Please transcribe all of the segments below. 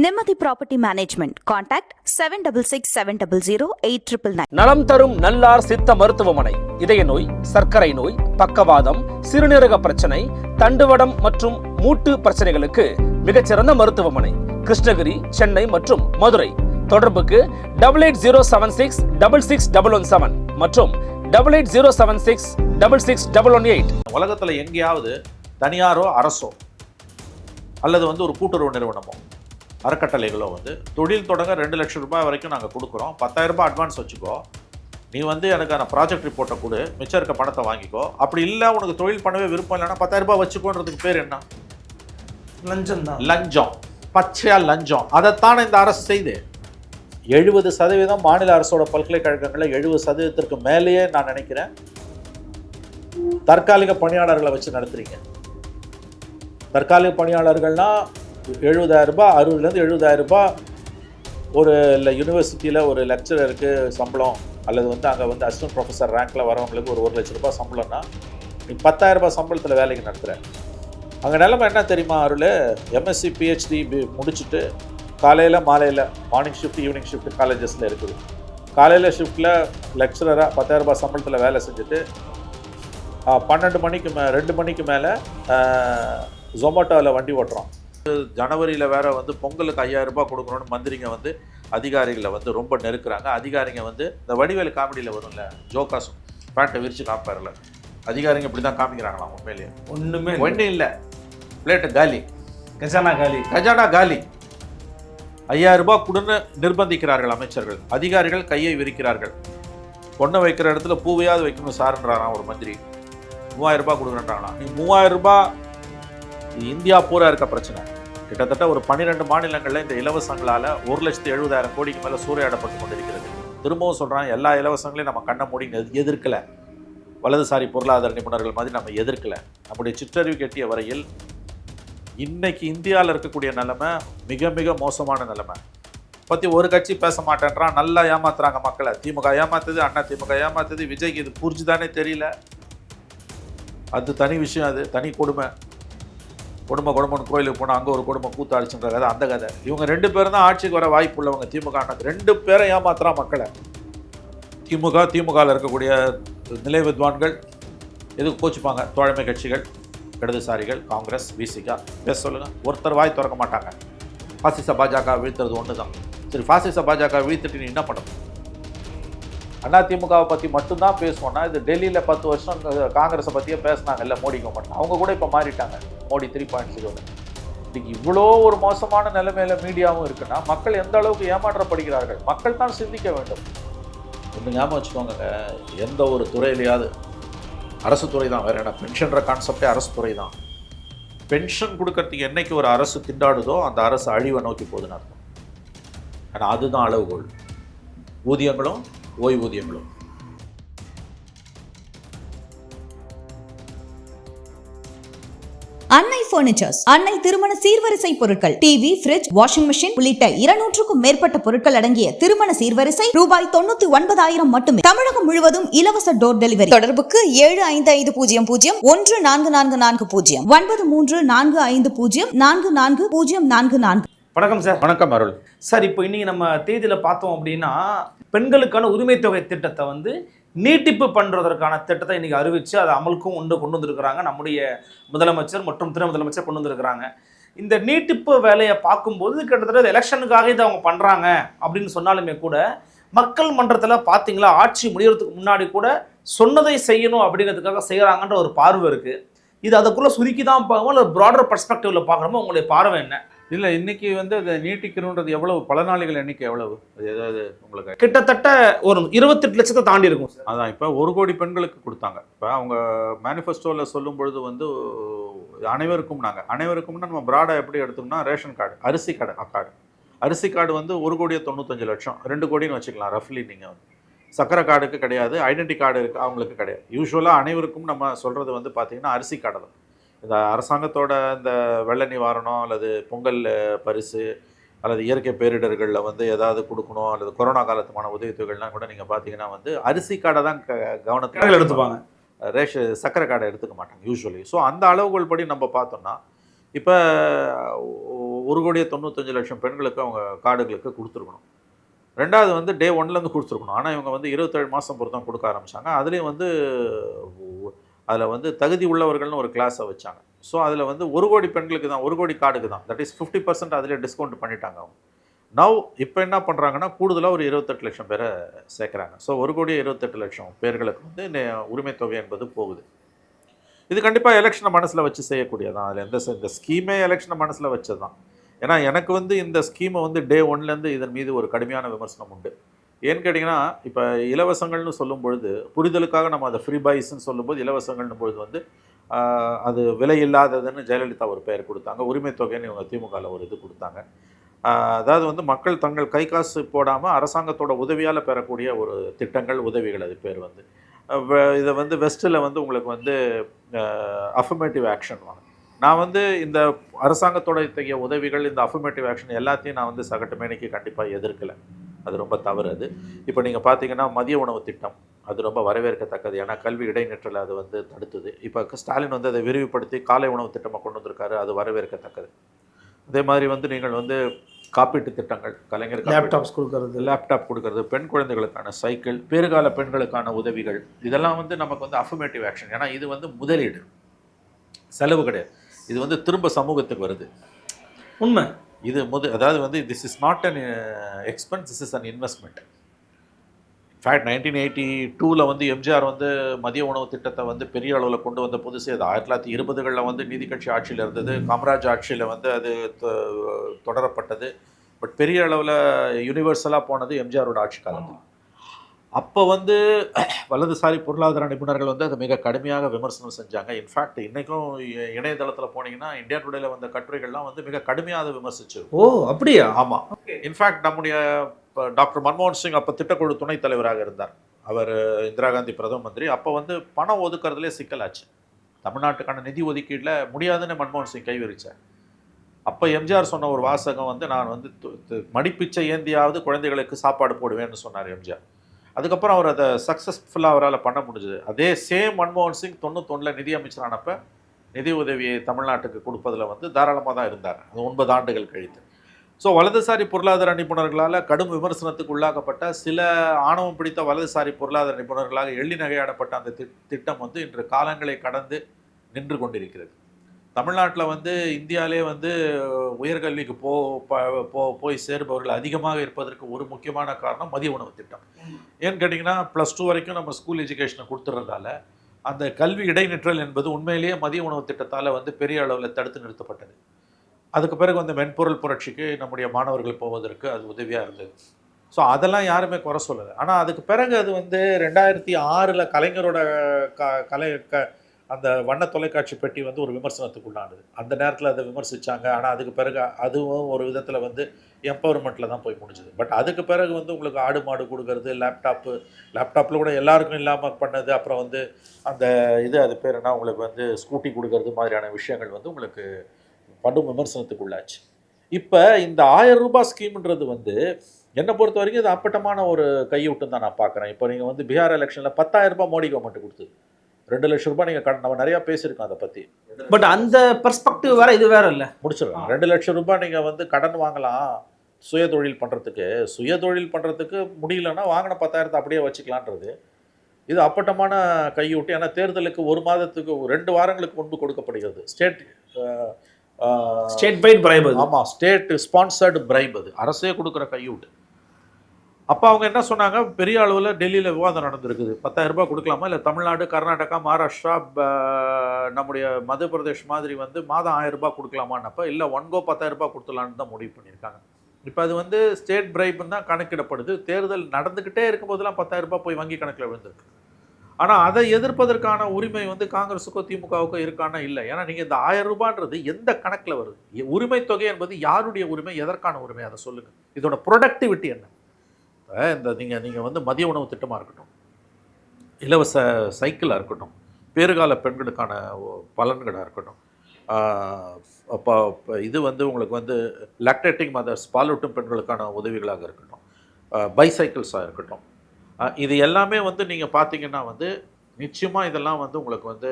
நிம்மதி property management. Contact 7667008999. நலம் தரும் நல்லார் சித்த மருத்துவமனை. இதய நோய், சர்க்கரை நோய், பக்கவாதம், சிறுநீரக பிரச்சனை, தண்டுவடம் மற்றும் மூட்டு பிரச்சனைகளுக்கு மிகச்சிறந்த மருத்துவமனை. கிருஷ்ணகிரி, சென்னை மற்றும் மதுரை. தொடர்புக்கு 8807666117 மற்றும் 8807666118. உலகத்தில் எங்கேயாவது தனியாரோ அரசோ அல்லது ஒரு கூட்டுறவு நிறுவனமோ அறக்கட்டளைகளோ தொழில் தொடங்க 2 லட்சம் ரூபாய் வரைக்கும் நாங்கள் கொடுக்குறோம், 10,000 ரூபாய் அட்வான்ஸ் வச்சுக்கோ, நீ எனக்கான ப்ராஜெக்ட் ரிப்போர்ட்டை கொடு, மிச்சம் இருக்க பணத்தை வாங்கிக்கோ, அப்படி இல்லை உனக்கு தொழில் பண்ணவே விருப்பம் இல்லைன்னா 10,000 ரூபாய் வச்சுக்கோன்றதுக்கு பேர் என்ன? லஞ்சம் தான். லஞ்சம், பச்சையா லஞ்சம். அதைத்தானே இந்த அரசு செய்து 70% மாநில அரசோட பல்கலைக்கழகங்களில் 70% மேலேயே நான் நினைக்கிறேன் தற்காலிக பணியாளர்களை வச்சு நடத்துறீங்க. தற்காலிக பணியாளர்கள்னா 70,000 ரூபாய், 60,000 70,000 ரூபாய் ஒரு யூனிவர்சிட்டியில் ஒரு லெக்சரருக்கு சம்பளம், அல்லது அங்கே அசிஸ்டன்ட் ப்ரொஃபஸர் ரேங்க்கில் வரவங்களுக்கு ஒரு 1 லட்சம் ரூபாய் சம்பளம்னா நீ 10,000 ரூபாய் சம்பளத்தில் வேலைக்கு நடத்துகிற. அங்கே நிலைமை என்ன தெரியுமா அருள்? எம்எஸ்சி பிஹெச்டி முடிச்சுட்டு காலையில் மாலையில் மார்னிங் ஷிஃப்ட் ஈவினிங் ஷிஃப்ட் காலேஜஸில் இருக்குது. காலையில் ஷிஃப்ட்டில் லெக்சரராக 10,000 ரூபாய் சம்பளத்தில் வேலை செஞ்சுட்டு 2 மணிக்கு மேலே ஜொமேட்டோவில் வண்டி ஓட்டுறோம். ஜனவரியில் வேறு பொங்கலுக்கு 5,000 ரூபாய் கொடுக்கணும்னு மந்திரிங்க அதிகாரிகளை ரொம்ப நெருக்கிறாங்க. அதிகாரிங்க இந்த வடிவேலு காமெடியில் வரும்ல, ஜோகாசும் பேண்ட்டை விரித்து காப்பார்ல, அதிகாரிங்க இப்படி தான் காமிக்கிறாங்களாம். உண்மையிலேயே ஒன்றும் இல்லை, பிளேட்டு காலி, கஜானா காலி. 5,000 ரூபாய் கொடுன்னு நிர்பந்திக்கிறார்கள் அமைச்சர்கள். அதிகாரிகள் கையை விரிக்கிறார்கள். பொண்ணை வைக்கிற இடத்துல பூவையாவது வைக்கணும் சார்ன்றாராம் ஒரு மந்திரி. 3,000 ரூபாய் கொடுக்குறேன்றாங்களாம். நீ 3,000 ரூபாய் இந்தியா பூரா இருக்க பிரச்சனை. கிட்டத்தட்ட ஒரு 12 மாநிலங்களில் இந்த இலவசங்களால் 1,70,000 கோடிக்கு மேலே சூறையாடப்பட்டு கொண்டிருக்கிறது. திரும்பவும் சொல்கிறான், எல்லா இலவசங்களையும் நம்ம கண்ணை மூடி எதிர்க்கலை. வலதுசாரி பொருளாதார நிபுணர்கள் மாதிரி நம்ம எதிர்க்கலை. நம்முடைய சிற்றறிவு கெட்டிய வரையில் இன்னைக்கு இந்தியாவில் இருக்கக்கூடிய நிலைமை மிக மிக மோசமான நிலைமை பற்றி ஒரு கட்சி பேச மாட்டேன்றான். நல்லா ஏமாத்துறாங்க மக்களை. திமுக ஏமாத்துது, அண்ணா திமுக ஏமாத்துது, விஜய்க்கு இது புரிஞ்சுதானே தெரியல. அது தனி விஷயம், அது தனி கொடுமை. கொடுமைன்னு கோயிலுக்கு போனால் அங்கே ஒரு கொடுமை கூத்தாடிச்சுன்ற கதை, அந்த கதை. இவங்க 2 பேரும் தான் ஆட்சிக்கு வர வாய்ப்பு உள்ளவங்க. திமுக அண்ணா 2 பேரை ஏமாத்துறான் மக்களை. திமுகவில் இருக்கக்கூடிய நிலை வித்வான்கள் எதுக்கு கோச்சிப்பாங்க? தோழமை கட்சிகள், இடதுசாரிகள், காங்கிரஸ், விசிகா பேச சொல்லுங்கள், ஒருத்தர் வாய் திறக்க மாட்டாங்க. பாசிச பாஜக வீழ்த்துறது ஒன்று தான். சரி, பாசிச பாஜக வீழ்த்துட்டு நீ என்ன பண்ணணும்? அதிமுகவை பற்றி மட்டும்தான் பேசுவோன்னா, இது டெல்லியில் 10 வருஷம் காங்கிரஸை பற்றியே பேசினாங்க, இல்லை மோடிக்கு மட்டும். அவங்க கூட இப்போ மாறிட்டாங்க, மோடி 3.0. இன்னைக்கு இவ்வளோ ஒரு மோசமான நிலைமையில மீடியாவும் இருக்குன்னா மக்கள் எந்த அளவுக்கு ஏமாற்றப்படுகிறார்கள்? மக்கள் தான் சிந்திக்க வேண்டும். ஒன்று ஞாபகம் வச்சுக்கோங்க, எந்த ஒரு துறையிலையாவது, அரசு துறை தான், வேறு என்ன, பென்ஷன்ற கான்செப்டே அரசு துறை தான். பென்ஷன் கொடுக்கறதுக்கு என்னைக்கு ஒரு அரசு திண்டாடுதோ அந்த அரசு அழிவை நோக்கி போகுதுன்னு அர்த்தம். ஆனால் அதுதான் அளவுகோல். ஊதியங்களும் ஓய்வூதியங்களும். அன்னை பர்னிச்சர்ஸ், அன்னை திருமண சீர்வரிசை பொருட்கள், டிவி, ஃபிரிட்ஜ், வாஷிங் மெஷின் உள்ளிட்ட 200க்கும் மேற்பட்ட பொருட்கள் அடங்கிய திருமண சீர்வரிசை ரூபாய் 99,000 மட்டுமே. தமிழகம் முழுவதும் இலவச டோர் டெலிவரி. தொடர்புக்கு 7550144440 9345044044. வணக்கம் சார். வணக்கம் அருள். சார், இப்போ இன்னைக்கு நம்ம தேதியில் பார்த்தோம் அப்படின்னா, பெண்களுக்கான உரிமை தொகை திட்டத்தை நீட்டிப்பு பண்ணுறதற்கான திட்டத்தை இன்றைக்கி அறிவித்து அதை அமலுக்கும் கொண்டு வந்திருக்கிறாங்க நம்முடைய முதலமைச்சர் மற்றும் துணை முதலமைச்சர் கொண்டு வந்திருக்கிறாங்க. இந்த நீட்டிப்பு வேலையை பார்க்கும்போது கிட்டத்தட்ட எலெக்ஷனுக்காக இதை அவங்க பண்ணுறாங்க அப்படின்னு சொன்னாலுமே கூட, மக்கள் மன்றத்தில் பார்த்தீங்களா, ஆட்சி முடியறதுக்கு முன்னாடி கூட சொன்னதை செய்யணும் அப்படிங்கிறதுக்காக செய்கிறாங்கன்ற ஒரு பார்வை இருக்குது. இது அதுக்குள்ளே சுருக்கி தான் பார்க்கணும், இல்லை ப்ராடர் பர்ஸ்பெக்டிவில் பார்க்கணுமோ? உங்களுடைய பார்வை என்ன? இல்லை, இன்னைக்கு அதை நீட்டிக்கணுன்றது எவ்வளவு? பலனாளிகள் எண்ணிக்கை எவ்வளவு? அது ஏதாவது உங்களுக்கு? கிட்டத்தட்ட ஒரு 28 லட்சத்தை தாண்டி இருக்கும் சார். அதான் இப்போ 1 கோடி பெண்களுக்கு கொடுத்தாங்க. இப்போ அவங்க மேனிஃபெஸ்டோவில் சொல்லும் பொழுது அனைவருக்கும்னா நம்ம ப்ராடாக எப்படி எடுத்தோம்னா, ரேஷன் கார்டு, அரிசி கார்டு 1 கோடியே 95 லட்சம், 2 கோடின்னு வச்சுக்கலாம் ரஃப்லி. நீங்கள் சக்கரை கார்டுக்கு கிடையாது, ஐடென்டி கார்டு இருக்குது, அவங்களுக்கு கிடையாது. யூஸ்வலாக அனைவருக்கும் நம்ம சொல்கிறது பார்த்தீங்கன்னா அரிசி கார்டு தான். இந்த அரசாங்கத்தோட இந்த வெள்ள நிவாரணம் அல்லது பொங்கல் பரிசு அல்லது இயற்கை பேரிடர்களில் ஏதாவது கொடுக்கணும், அல்லது கொரோனா காலத்துமான உதவித்தொகைகள்லாம் கூட நீங்கள் பார்த்தீங்கன்னா அரிசி கார்டை தான் கவனத்தில் எடுத்துப்பாங்க. சக்கரை கார்டை எடுத்துக்க மாட்டாங்க யூஸ்வலி. ஸோ அந்த அளவுகள் படி நம்ம பார்த்தோம்னா, இப்போ 1,95,00,000 பெண்களுக்கு அவங்க கார்டுகளுக்கு கொடுத்துருக்கணும். ரெண்டாவது வந்து டே 1லேருந்து கொடுத்துருக்கணும். ஆனால் இவங்க வந்து 27 மாதம் பொறுத்தம் கொடுக்க ஆரம்பித்தாங்க. அதுலேயும் வந்து அதில் வந்து தகுதி உள்ளவர்கள்னு ஒரு கிளாஸை வச்சாங்க. ஸோ அதில் வந்து 1 கோடி பெண்களுக்கு தான், 1 கோடி கார்டுக்கு தான், தட் இஸ் 50% அதிலே டிஸ்கவுண்ட் பண்ணிட்டாங்க அவங்க. நவ் இப்போ என்ன பண்ணுறாங்கன்னா கூடுதலாக ஒரு 28 லட்சம் பேரை சேர்க்குறாங்க. ஸோ 1,28,00,000 பேர்களுக்கு வந்து இந்த உரிமை தொகை என்பது போகுது. இது கண்டிப்பாக எலெக்ஷனை மனசில் வச்சு செய்யக்கூடியதான். அதில் இந்த ஸ்கீமே எலெக்ஷனை மனசில் வச்சது தான். ஏன்னா எனக்கு வந்து இந்த ஸ்கீமை வந்து டே 1லேருந்து இதன் மீது ஒரு கடுமையான விமர்சனம் உண்டு. ஏன்னு கேட்டிங்கன்னா, இப்போ இலவசங்கள்னு சொல்லும் பொழுது புரிதலுக்காக நம்ம அதை ஃப்ரீ பாய்ஸ்ன்னு சொல்லும்போது இலவசங்கள்னு பொழுது வந்து அது விலை இல்லாததுன்னு ஜெயலலிதா ஒரு பெயர் கொடுத்தாங்க. உரிமை தொகைன்னு இவங்க திமுகவில் ஒரு இது கொடுத்தாங்க. அதாவது வந்து மக்கள் தங்கள் கை காசு போடாமல் அரசாங்கத்தோட உதவியால் பெறக்கூடிய ஒரு திட்டங்கள், உதவிகள். அது பேர் வந்து இதை வந்து வெஸ்ட்டில் வந்து உங்களுக்கு வந்து அஃபர்மேட்டிவ் ஆக்ஷன் வாங்க. நான் வந்து இந்த அரசாங்கத்தோட இத்தகைய உதவிகள், இந்த அஃபர்மேட்டிவ் ஆக்ஷன் எல்லாத்தையும் நான் வந்து சகட்டு மேனிக்கு கண்டிப்பாக எதிர்க்கலை. அது ரொம்ப தவறு. அது இப்போ நீங்கள் பார்த்தீங்கன்னா மதிய உணவு திட்டம் அது ரொம்ப வரவேற்கத்தக்கது. ஏன்னா கல்வி இடைநிற்றலை அது வந்து தடுத்தது. இப்போ ஸ்டாலின் வந்து அதை விரிவுபடுத்தி காலை உணவு திட்டமாக கொண்டு வந்திருக்காரு. அது வரவேற்கத்தக்கது. அதே மாதிரி வந்து நீங்கள் வந்து காப்பீட்டு திட்டங்கள், கலைஞர் லேப்டாப் கொடுக்கறது, பெண் குழந்தைகளுக்கான சைக்கிள், பேறுகால பெண்களுக்கான உதவிகள், இதெல்லாம் வந்து நமக்கு வந்து அஃபர்மேட்டிவ் ஆக்ஷன். ஏன்னா இது வந்து முதலீடு, செலவு கிடையாது. இது வந்து திரும்ப சமூகத்துக்கு வருது. உண்மை. இது அதாவது வந்து this is not an expense, this is an investment. In fact 1982ல் வந்து எம்ஜிஆர் வந்து மதிய உணவு திட்டத்தை வந்து பெரிய அளவில் கொண்டு வந்த புதுசு. அது 1920களில் வந்து நீதி கட்சி ஆட்சியில் இருந்தது. காமராஜ் ஆட்சியில் வந்து அது தொடரப்பட்டது. பட் பெரிய அளவில் யூனிவர்சலாக போனது எம்ஜிஆரோட ஆட்சி காலத்தில். அப்போ வந்து வலதுசாரி பொருளாதார நிபுணர்கள் வந்து அதை மிக கடுமையாக விமர்சனம் செஞ்சாங்க. இன்ஃபேக்ட் இன்றைக்கும் இணையதளத்தில் போனீங்கன்னா இந்தியா டுடேல வந்த கட்டுரைகள்லாம் வந்து மிக கடுமையாக அதை விமர்சிச்சு. ஓ அப்படியா? ஆமாம். இன்ஃபேக்ட் நம்முடைய டாக்டர் மன்மோகன் சிங் அப்போ திட்டக்குழு துணைத் தலைவராக இருந்தார். அவர் இந்திரா காந்தி பிரதம மந்திரி. அப்போ வந்து பணம் ஒதுக்கிறதுலே சிக்கலாச்சு. தமிழ்நாட்டுக்கான நிதி ஒதுக்கீட்டில் முடியாதுன்னு மன்மோகன் சிங் கை விரிச்சார். அப்போ எம்ஜிஆர் சொன்ன ஒரு வாசகம் வந்து, நான் வந்து மடிப்பிச்சை ஏந்தியாவது குழந்தைகளுக்கு சாப்பாடு போடுவேன்னு சொன்னார் எம்ஜிஆர். அதுக்கப்புறம் அவர் அதை சக்ஸஸ்ஃபுல்லாக அவரால் பண்ண முடிஞ்சது. அதே சேம் மன்மோகன் சிங் 91ல் நிதி அமைச்சரானப்போ நிதி உதவியை தமிழ்நாட்டுக்கு கொடுப்பதில் வந்து தாராளமாக தான் இருந்தார். அது 9 ஆண்டுகள் கழித்து. ஸோ வலதுசாரி பொருளாதார நிபுணர்களால் கடும் விமர்சனத்துக்கு உள்ளாக்கப்பட்ட சில ஆணவம் பிடித்த வலதுசாரி பொருளாதார நிபுணர்களாக எள்ளி நகையாடப்பட்ட அந்த திட்டம் வந்து இன்று காலங்களை கடந்து நின்று கொண்டிருக்கிறது. தமிழ்நாட்டில் வந்து இந்தியாவிலே வந்து உயர்கல்விக்கு போய் சேருபவர்கள் அதிகமாக இருப்பதற்கு ஒரு முக்கியமான காரணம் மதிய உணவு திட்டம். ஏன்னு கேட்டிங்கன்னா +2 வரைக்கும் நம்ம ஸ்கூல் எஜுகேஷனை கொடுத்துறதால அந்த கல்வி இடைநிற்றல் என்பது உண்மையிலேயே மதிய உணவு திட்டத்தால் வந்து பெரிய அளவில் தடுத்து நிறுத்தப்பட்டது. அதுக்கு பிறகு வந்து மென்பொருள் புரட்சிக்கு நம்முடைய மாணவர்கள் போவதற்கு அது உதவியாக இருந்தது. ஸோ அதெல்லாம் யாருமே குறை சொல்லலை. ஆனால் அதுக்கு பிறகு அது வந்து 2006ல் கலைஞரோட அந்த வண்ண தொலைக்காட்சி பெட்டி வந்து ஒரு விமர்சனத்துக்கு உள்ளானது. அந்த நேரத்தில் அதை விமர்சித்தாங்க. ஆனால் அதுக்கு பிறகு அதுவும் ஒரு விதத்தில் வந்து எம்பவர்மெண்ட்டில் தான் போய் முடிஞ்சுது. பட் அதுக்கு பிறகு வந்து உங்களுக்கு ஆடு மாடு கொடுக்கறது, லேப்டாப்பில் கூட எல்லாருக்கும் இல்லாமல் பண்ணது. அப்புறம் வந்து அந்த அது பேர் என்ன, உங்களுக்கு வந்து ஸ்கூட்டி கொடுக்கறது மாதிரியான விஷயங்கள் வந்து உங்களுக்கு படும் விமர்சனத்துக்கு உள்ளாச்சு. இப்போ இந்த 1000 ரூபாய் ஸ்கீம்ன்றது வந்து என்னை பொறுத்த வரைக்கும் இது அப்பட்டமான ஒரு கையூட்டம் தான் நான் பார்க்குறேன். இப்போ நீங்கள் வந்து பீகார் எலெக்ஷனில் 10,000 ரூபாய் மோடி கவர்மெண்ட் கொடுத்தது. 2 லட்சம் ரூபாய் நீங்கள் நம்ம நிறையா பேசியிருக்கோம் அதை பற்றி. பட் அந்த பெர்ஸ்பெக்டிவ் வேறு, இது வேறு இல்லை. முடிச்சிடலாம். 2 லட்சம் ரூபாய் நீங்கள் வந்து கடன் வாங்கலாம் சுயதொழில் பண்ணுறதுக்கு முடியலன்னா வாங்கின 10,000 அப்படியே வச்சுக்கலான்றது இது அப்பட்டமான கையூட்டு. ஏன்னா தேர்தலுக்கு 1 மாதத்துக்கு 2 வாரங்களுக்கு முன்பு கொடுக்கப்படுகிறது. State byte bribe. ஆமாம், ஸ்டேட் ஸ்பான்சர்டு பிரைப். அது அரசே கொடுக்குற கையூட்டு. அப்போ அவங்க என்ன சொன்னாங்க, பெரிய அளவில் டெல்லியில் விவாதம் நடந்திருக்குது. 10,000 ரூபாய் கொடுக்கலாமா, இல்லை தமிழ்நாடு, கர்நாடகா, மகாராஷ்டிரா, நம்முடைய மத்திய பிரதேஷ் மாதிரி வந்து மாதம் 1000 ரூபாய் கொடுக்கலாமான்னப்போ இல்லை, ஒன் கோ 10,000 ரூபாய் கொடுத்துலான்னு தான் முடிவு பண்ணியிருக்காங்க. இப்போ அது வந்து ஸ்டேட் பிரைப்னு தான் கணக்கிடப்படுது. தேர்தல் நடந்துக்கிட்டே இருக்கும்போதெல்லாம் 10,000 ரூபாய் போய் வங்கி கணக்கில் விழுந்திருக்கு. ஆனால் அதை எதிர்ப்பதற்கான உரிமை வந்து காங்கிரஸுக்கோ திமுகவுக்கோ இருக்கானா இல்லை. ஏன்னா நீங்கள் இந்த 1000 ரூபான்றது எந்த கணக்கில் வருது? உரிமை தொகை என்பது யாருடைய உரிமை, எதற்கான உரிமை, அதை சொல்லுங்கள். இதோட ப்ரொடக்டிவிட்டி என்ன? இந்த நீங்கள் வந்து மதிய உணவு திட்டமாக இருக்கட்டும், இலவச சைக்கிளாக இருக்கட்டும், பேறுகால பெண்களுக்கான பலன்களாக இருக்கட்டும், அப்போ இது வந்து உங்களுக்கு வந்து லாக்டேட்டிங் மதர்ஸ், பாலூட்டும் பெண்களுக்கான உதவிகளாக இருக்கட்டும், பைசைக்கிள்ஸாக இருக்கட்டும், இது எல்லாமே வந்து நீங்கள் பார்த்தீங்கன்னா வந்து நிச்சயமாக இதெல்லாம் வந்து உங்களுக்கு வந்து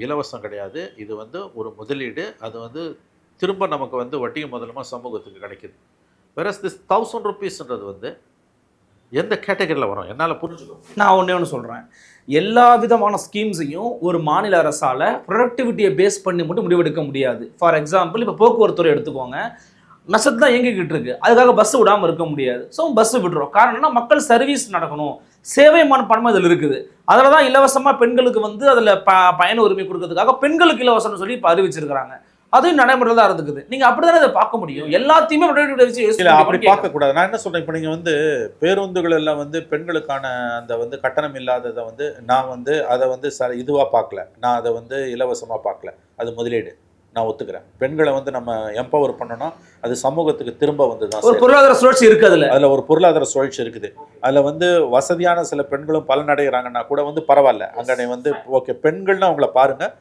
இலவசம் கிடையாது. இது வந்து ஒரு முதலீடு. அது வந்து திரும்ப நமக்கு வந்து வட்டியும் முதலுமா சமூகத்துக்கு கிடைக்குது. வேறஸ் திஸ் 1000 rupeesன்றது வந்து எந்த கேட்டகரியில் வரும் என்னால் புரிஞ்சுக்கணும். நான் ஒன்று சொல்கிறேன், எல்லா விதமான ஸ்கீம்ஸையும் ஒரு மாநில அரசால் ப்ரொடக்டிவிட்டியை பேஸ் பண்ணி மட்டும் முடிவெடுக்க முடியாது. ஃபார் எக்ஸாம்பிள் இப்போ போக்குவரத்துறை எடுத்துக்கோங்க, நஷ்டத்து தான் இயங்கிக்கிட்டு இருக்கு, அதுக்காக பஸ் விடாமல் இருக்க முடியாது. ஸோ பஸ் விட்டுரும். காரணம்னா மக்கள் சர்வீஸ் நடக்கணும், சேவை மனப்பான்மை இதில் இருக்குது. அதில் தான் இலவசமாக பெண்களுக்கு வந்து அதில் பயண உரிமை கொடுக்கறதுக்காக பெண்களுக்கு இலவசம்னு சொல்லி இப்போ அறிவிச்சிருக்கிறாங்க. அதுவும் நடைமுறையில் தான் இருந்துக்குது. நீங்கள் அப்படி தானே அதை பார்க்க முடியும். எல்லாத்தையுமே அப்படி பார்க்கக்கூடாது. நான் என்ன சொல்கிறேன், இப்போ நீங்கள் வந்து பேருந்துகள் எல்லாம் வந்து பெண்களுக்கான அந்த வந்து கட்டணம் இல்லாததை வந்து நான் வந்து அதை வந்து இதுவாக பார்க்கல, நான் அதை வந்து இலவசமாக பார்க்கல. அது முதலீடு, நான் ஒத்துக்கிறேன். பெண்களை வந்து நம்ம எம்பவர் பண்ணோம்னா அது சமூகத்துக்கு திரும்ப வந்து தான் ஒரு பொருளாதார சுழற்சி இருக்குது. அதில் ஒரு பொருளாதார சுழற்சி இருக்குது. அதில் வந்து வசதியான சில பெண்களும் பலனடைகிறாங்கன்னா கூட வந்து பரவாயில்ல. அங்கே வந்து ஓகே, பெண்கள்னு அவங்கள பாருங்கள்,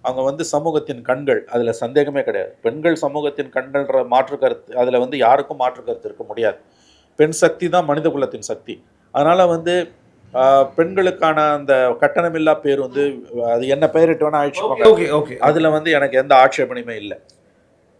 அவங்க வந்து சமூகத்தின் கண்கள், அதில் சந்தேகமே கிடையாது. பெண்கள் சமூகத்தின் கண்கள்ன்ற மாற்று கருத்து அதில் வந்து யாருக்கும் மாற்று கருத்து இருக்க முடியாது. பெண் சக்தி தான் மனித குலத்தின் சக்தி. அதனால் வந்து பெண்களுக்கான அந்த கட்டணமில்லா பேர் வந்து அது என்ன பெயரிட்டு வேணா ஆயிடுச்சு, அதில் வந்து எனக்கு எந்த ஆட்சேபனையுமே இல்லை.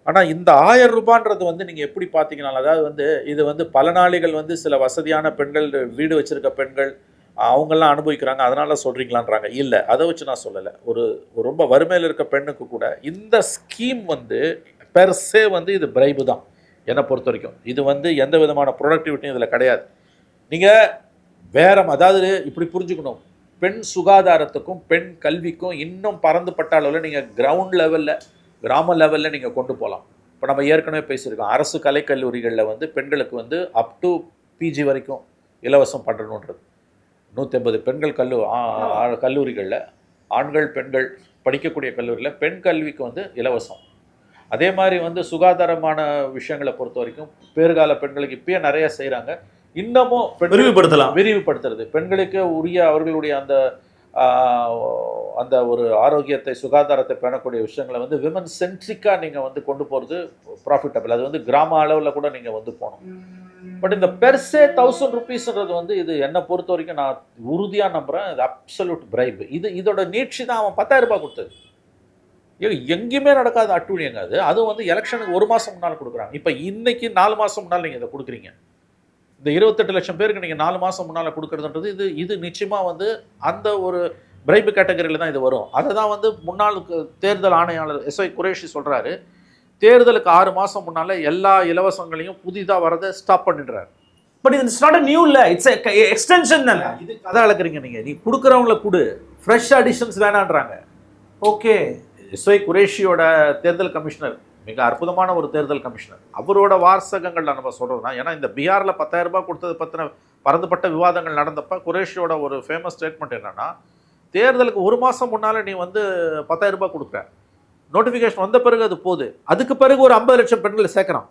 ஆனால் இந்த 1000 ரூபான்றது வந்து நீங்கள் எப்படி பார்த்தீங்கன்னா, அதாவது வந்து இது வந்து பலனாளிகள் வந்து சில வசதியான பெண்கள், வீடு வச்சிருக்க பெண்கள், அவங்கெல்லாம் அனுபவிக்கிறாங்க, அதனால சொல்கிறீங்களான்றாங்க. இல்லை, அதை வச்சு நான் சொல்லலை. ஒரு ரொம்ப வறுமையில் இருக்க பெண்ணுக்கு கூட இந்த ஸ்கீம் வந்து பெர்சே வந்து இது பிரைபு தான் என்னை பொறுத்த வரைக்கும். இது வந்து எந்த விதமான ப்ரொடக்டிவிட்டியும் இதில் கிடையாது. நீங்கள் அதாவது இப்படி புரிஞ்சுக்கணும், பெண் சுகாதாரத்துக்கும் பெண் கல்விக்கும் இன்னும் பறந்துபட்ட அளவில் நீங்கள் கிரவுண்ட் லெவலில், கிராம லெவலில் நீங்கள் கொண்டு போகலாம். இப்போ நம்ம ஏற்கனவே பேசியிருக்கோம், அரசு கலைக்கல்லூரிகளில் வந்து பெண்களுக்கு வந்து அப் டு பிஜி வரைக்கும் இலவசம் பண்ணணுன்றது. 150 பெண்கள் கல்லூரிகளில், ஆண்கள் பெண்கள் படிக்கக்கூடிய கல்லூரியில் பெண் கல்விக்கு வந்து இலவசம். அதே மாதிரி வந்து சுகாதாரமான விஷயங்களை பொறுத்த வரைக்கும் பேறுகால பெண்களுக்கு இப்பயே நிறைய செய்கிறாங்க. இன்னமும் விரிவுபடுத்துறது, பெண்களுக்கு உரிய அவர்களுடைய அந்த அந்த ஒரு ஆரோக்கியத்தை, சுகாதாரத்தை பேணக்கூடிய விஷயங்களை வந்து விமன் சென்ட்ரிக்காக நீங்கள் வந்து கொண்டு போகிறது ப்ராஃபிட்டபிள். அது வந்து கிராம அளவில் கூட நீங்கள் வந்து போகணும். பட் இந்த பெர்சே 1000 rupeesன்றது வந்து இது என்னை பொறுத்த வரைக்கும் நான் உறுதியாக நம்புகிறேன், இது அப்சல்யூட் பிரைப். இதோட நீட்சி தான் அவன் 10,000 ரூபாய் கொடுத்தது. எங்கேயுமே நடக்காத அட்டூழியங்க அது. அதுவும் வந்து எலெக்ஷனுக்கு 1 மாதம் முன்னால் கொடுக்குறாங்க. இப்போ இன்னைக்கு 4 மாதம் முன்னால் நீங்கள் இதை கொடுக்குறீங்க. இந்த 28 லட்சம் பேருக்கு நீங்கள் 4 மாதம் முன்னால் கொடுக்குறதுன்றது இது நிச்சயமாக வந்து அந்த ஒரு பிரைபு கேட்டகரியில் தான் இது வரும். அதை தான் வந்து முன்னாள் தேர்தல் ஆணையாளர் எஸ்ஐ குரேஷி சொல்கிறாரு, தேர்தலுக்கு 6 மாதம் முன்னால் எல்லா இலவசங்களையும் புதிதாக வரதை ஸ்டாப் பண்ணிடுறாரு. பட் இது இட்ஸ் நாட் a நியூ இல்லை, இட்ஸ் எக்ஸ்டென்ஷன் தானே. இது கதை அளக்குறீங்க நீங்கள். நீ கொடுக்குறவங்கள கொடு, ஃப்ரெஷ் அடிஷன்ஸ் வேணான்றாங்க. ஓகே, எஸ்ஐ குரேஷியோட தேர்தல் கமிஷனர் மிக அற்புதமான ஒரு தேர்தல் கமிஷனர். அவரோட வாசகங்களில் நம்ம சொல்கிறோம்னா, ஏன்னா இந்த பீகாரில் 10,000 ரூபாய் கொடுத்தது பற்றின பரந்துபட்ட விவாதங்கள் நடந்தப்போ குரேஷியோட ஒரு ஃபேமஸ் ஸ்டேட்மெண்ட் என்னென்னா, தேர்தலுக்கு 1 மாதம் முன்னால் நீ வந்து 10,000 ரூபாய் கொடுக்குற, நோட்டிஃபிகேஷன் வந்த பிறகு அது போகுது, அதுக்கு பிறகு ஒரு 50 லட்சம் பெண்கள் சேர்க்குறான்.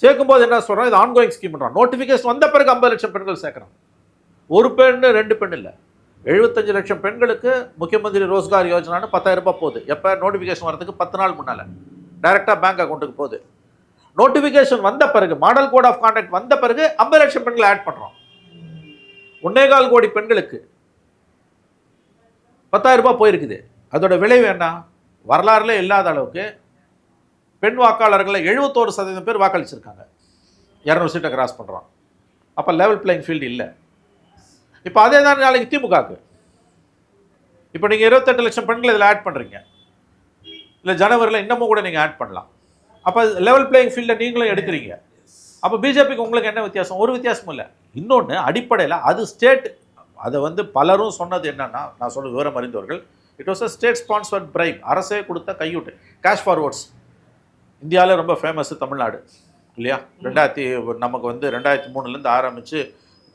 சேர்க்கும்போது என்ன சொல்கிறான், இது ஆன்கோயிங் ஸ்கீம் பண்ணுறான். நோட்டிஃபிகேஷன் வந்த பிறகு 50 லட்சம் பெண்கள் சேர்க்குறான். ஒரு பெண் 2 பெண் இல்லை, 75 லட்சம் பெண்களுக்கு முக்கியமந்திரி ரோஸ்கார் யோஜனான்னு 10,000 ரூபாய் போகுது. எப்போ நோட்டிஃபிகேஷன் வரதுக்கு 10 நாள் முன்னால் டைரெக்டாக பேங்க் அக்கௌண்ட்டுக்கு போகுது. நோட்டிஃபிகேஷன் வந்த பிறகு, மாடல் கோட் ஆஃப் கான்டாக்ட் வந்த பிறகு 50 லட்சம் பெண்களை ஆட் பண்ணுறோம். 1.25 கோடி பெண்களுக்கு 10,000 ரூபாய் போயிருக்குது. அதோட விளைவு என்ன, வரலாறுல இல்லாத அளவுக்கு பெண் வாக்காளர்களில் 71% பேர் வாக்களிச்சிருக்காங்க. 200 சீட்டை கிராஸ் பண்ணுறோம். அப்போ லெவல் பிளேயிங் ஃபீல்டு இல்லை. இப்போ அதே தான் நாளைக்கு திமுகவுக்கு. இப்போ நீங்கள் 28 லட்சம் பெண்களை இதில் ஆட் பண்ணுறீங்க, இல்லை ஜனவரியில் இன்னமும் கூட நீங்கள் ஆட் பண்ணலாம். அப்போ லெவல் பிளேயிங் ஃபீல்டை நீங்களும் எடுக்கிறீங்க. அப்போ பிஜேபிக்கு உங்களுக்கு என்ன வித்தியாசம்? ஒரு வித்தியாசமும் இல்லை. இன்னொன்று அடிப்படையில் அது ஸ்டேட், அதை வந்து பலரும் சொன்னது என்னன்னா, நான் சொல்ல விவரம் அறிந்தவர்கள், it was a state sponsored bribe. அரசே கொடுத்த கையூட்டு, கேஷ் ஃபார்வர்ட்ஸ். இந்தியாவில் ரொம்ப ஃபேமஸ் தமிழ்நாடு இல்லையா? நமக்கு வந்து 2003 ஆரம்பித்து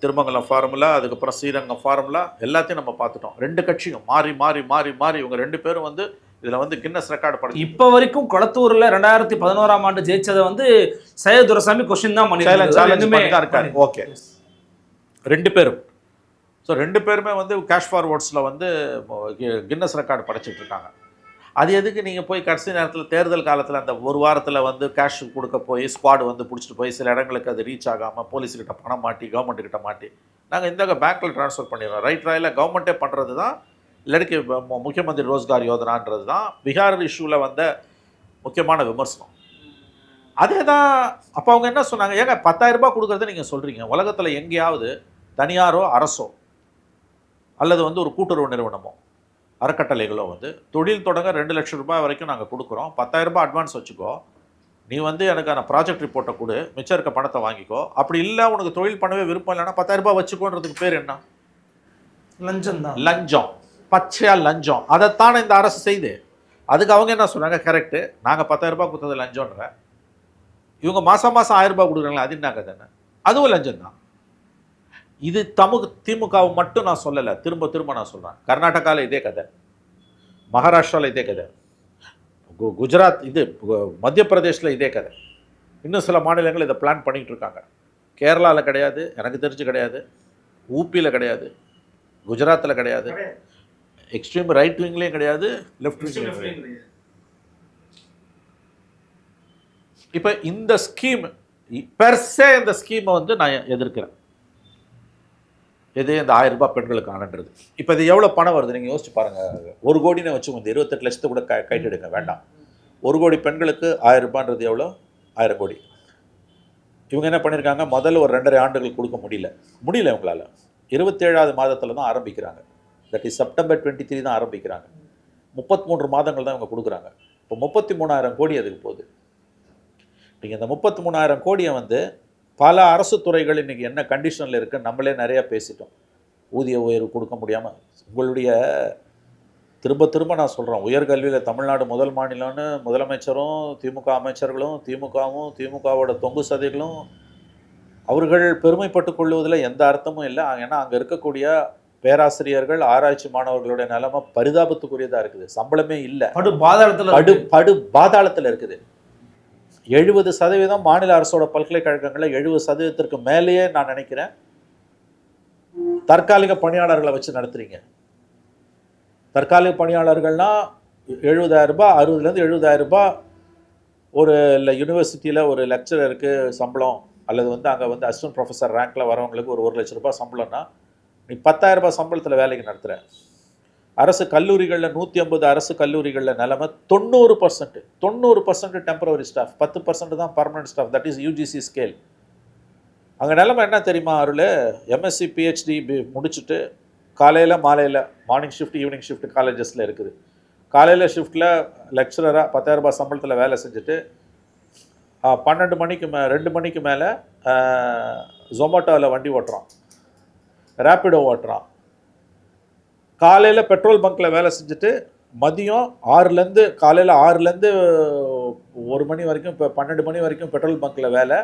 திருமங்கலம் ஃபார்முலா, அதுக்கப்புறம் ஸ்ரீரங்கம் ஃபார்முலா எல்லாத்தையும் நம்ம பார்த்துட்டோம். 2 கட்சியும் மாறி மாறி மாறி மாறி இவங்க 2 பேரும் வந்து இதில் வந்து கின்னஸ் ரெக்கார்டு படம். இப்போ வரைக்கும் கொளத்தூரில் 2011ஆம் ஆண்டு ஜெயிச்சதை வந்து சையத் துரைசாமி கொஸ்டின் தான் இருக்காரு. ஓகே, 2 பேரும். ஸோ 2 பேருமே வந்து கேஷ் ஃபார்வர்ட்ஸில் வந்து கின்னஸ் ரெக்கார்டு படைச்சிட்டு இருக்காங்க. அது எதுக்கு நீங்கள் போய் கடைசி நேரத்தில் தேர்தல் காலத்தில் அந்த ஒரு வாரத்தில் வந்து கேஷ் கொடுக்க போய் ஸ்குவாடு வந்து பிடிச்சிட்டு போய் சில இடங்களுக்கு அது ரீச் ஆகாமல் போலீஸுக்கிட்ட பணம் மாட்டி கவர்மெண்ட்டுக்கிட்ட மாட்டி நாங்கள் இந்த பேங்க்கில் ட்ரான்ஸ்ஃபர் பண்ணிடுறோம். ரைட் ராயில் கவர்மெண்ட்டே பண்ணுறது தான். இல்லாட்டி முக்கியமந்திரி ரோஸ்கார் யோஜனான்றது தான். பீகார் இஷ்யூவில் வந்த முக்கியமான விமர்சனம். அதே தான். அப்போ அவங்க என்ன சொன்னாங்க, ஏங்க 10,000 ரூபாய் கொடுக்குறத நீங்கள் சொல்கிறீங்க, உலகத்தில் எங்கேயாவது தனியாரோ அரசோ அல்லது வந்து ஒரு கூட்டுறவு நிறுவனமோ அறக்கட்டளைகளோ வந்து தொழில் தொடங்க 2 லட்சம் ரூபாய் வரைக்கும் நாங்கள் கொடுக்குறோம், 10,000 ரூபாய் அட்வான்ஸ் வச்சுக்கோ, நீ வந்து எனக்கான ப்ராஜெக்ட் ரிப்போர்ட்டை கொடு, மிச்சம் இருக்க பணத்தை வாங்கிக்கோ, அப்படி இல்லை உனக்கு தொழில் பண்ணவே விருப்பம் இல்லைன்னா 10,000 ரூபாய் வச்சுக்கோன்றதுக்கு பேர் என்ன? லஞ்சம் தான். லஞ்சம், பச்சையா லஞ்சம். அதைத்தானே இந்த அரசு செய்து. அதுக்கு அவங்க என்ன சொன்னாங்க, கரெக்டு, நாங்கள் 10,000 ரூபாய் கொடுத்தது லஞ்சம்ன்ற, இவங்க மாதம் 1000 ரூபாய் கொடுக்குறாங்களா, அது என்ன கதை? அதுவும் லஞ்சம் தான். இது திமுகவை மட்டும் நான் சொல்லலை, திரும்ப திரும்ப நான் சொல்கிறேன். கர்நாடகாவில் இதே கதை, மகாராஷ்டிராவில் இதே கதை, குஜராத் இது மத்திய பிரதேசில் இதே கதை, இன்னும் சில மாநிலங்கள் இதை பிளான் பண்ணிகிட்டு இருக்காங்க. கேரளாவில் கிடையாது, எனக்கு தெரிஞ்சு கிடையாது, ஊபியில் கிடையாது, குஜராத்தில் கிடையாது, எக்ஸ்ட்ரீம் ரைட் விங்லேயும் கிடையாது, லெஃப்ட் விங்லேயும் கிடையாது. இப்போ இந்த ஸ்கீம் பெர்சே, இந்த ஸ்கீமை வந்து நான் எதிர்க்கிறேன். எது இந்த 1000 ரூபாய் பெண்களுக்கு ஆனன்றது. இப்போ இது எவ்வளோ பணம் வருது நீங்கள் யோசிச்சு பாருங்கள். 1 கோடின்னு வச்சுக்கோங்க, 28 லட்சத்தை கூட கைட்டெடுங்க வேண்டாம். 1 கோடி பெண்களுக்கு 1000 ரூபான்றது எவ்வளோ? 1000 கோடி. இவங்க என்ன பண்ணியிருக்காங்க, முதல்ல ஒரு 2.5 ஆண்டுகள் கொடுக்க முடியல இவங்களால். 27வது மாதத்தில் தான் ஆரம்பிக்கிறாங்க. தட் இஸ் செப்டம்பர் 23 தான் ஆரம்பிக்கிறாங்க. 33 மாதங்கள் தான் இவங்க கொடுக்குறாங்க. இப்போ 33,000 கோடி அதுக்கு போகுது. நீங்கள் இந்த 33,000 கோடியை வந்து பல அரசு துறைகள் இன்றைக்கி என்ன கண்டிஷனில் இருக்குன்னு நம்மளே நிறையா பேசிட்டோம். ஊதிய உயர்வு கொடுக்க முடியாமல் உங்களுடைய திரும்ப திரும்ப நான் சொல்கிறேன், உயர்கல்வியில் தமிழ்நாடு முதல் மாநிலம்னு முதலமைச்சரும் திமுக அமைச்சர்களும் திமுகவோட தொங்கு சதைகளும் அவர்கள் பெருமைப்பட்டு கொள்வதில் எந்த அர்த்தமும் இல்லை. ஏன்னா அங்கே இருக்கக்கூடிய பேராசிரியர்கள் ஆராய்ச்சி மாணவர்களுடைய நிலைமை பரிதாபத்துக்குரியதாக இருக்குது. சம்பளமே இல்லை, படு பாதாளத்தில் இருக்குது. 70% மாநில அரசோட பல்கலைக்கழகங்களில் 70% மேலேயே நான் நினைக்கிறேன் தற்காலிக பணியாளர்களை வச்சு நடத்துறீங்க. தற்காலிக பணியாளர்கள்னா 70,000 ரூபாய், 60,000 70,000 ரூபாய் ஒரு யூனிவர்சிட்டியில் ஒரு லெக்சரருக்கு சம்பளம், அல்லது வந்து அங்கே வந்து அசிஸ்டன்ட் ப்ரொஃபஸர் ரேங்க்கில் வரவங்களுக்கு ஒரு 1 லட்ச ரூபாய் சம்பளம்னா நீ 10,000 ரூபாய் சம்பளத்தில் வேலைக்கு நடத்துகிற. அரசு கல்லூரிகளில் 150 அரசு கல்லூரிகளில் நிலைமை 90% டெம்பரவரி ஸ்டாஃப், 10% தான் permanent staff. That is UGC scale. அங்கே நிலைமை என்ன தெரியுமா அருள்? எம்எஸ்சி பிஹெச்டி முடிச்சுட்டு காலையில் மாலையில் மார்னிங் ஷிஃப்ட் ஈவினிங் ஷிஃப்ட் காலேஜஸில் இருக்குது. காலையில் ஷிஃப்ட்டில் லெக்சரராக 10,000 ரூபாய் சம்பளத்தில் வேலை செஞ்சுட்டு 2 மணிக்கு மேலே ஜொமேட்டோவில் வண்டி ஓட்டுறான், ரேப்பிடோ ஓட்டுறான். காலையில் பெட்ரோல் பங்க்கில் வேலை செஞ்சுட்டு மதியம் 6லேருந்து காலையில் 6லேருந்து 1 மணி வரைக்கும், இப்போ 12 மணி வரைக்கும் பெட்ரோல் பங்க்கில் வேலை,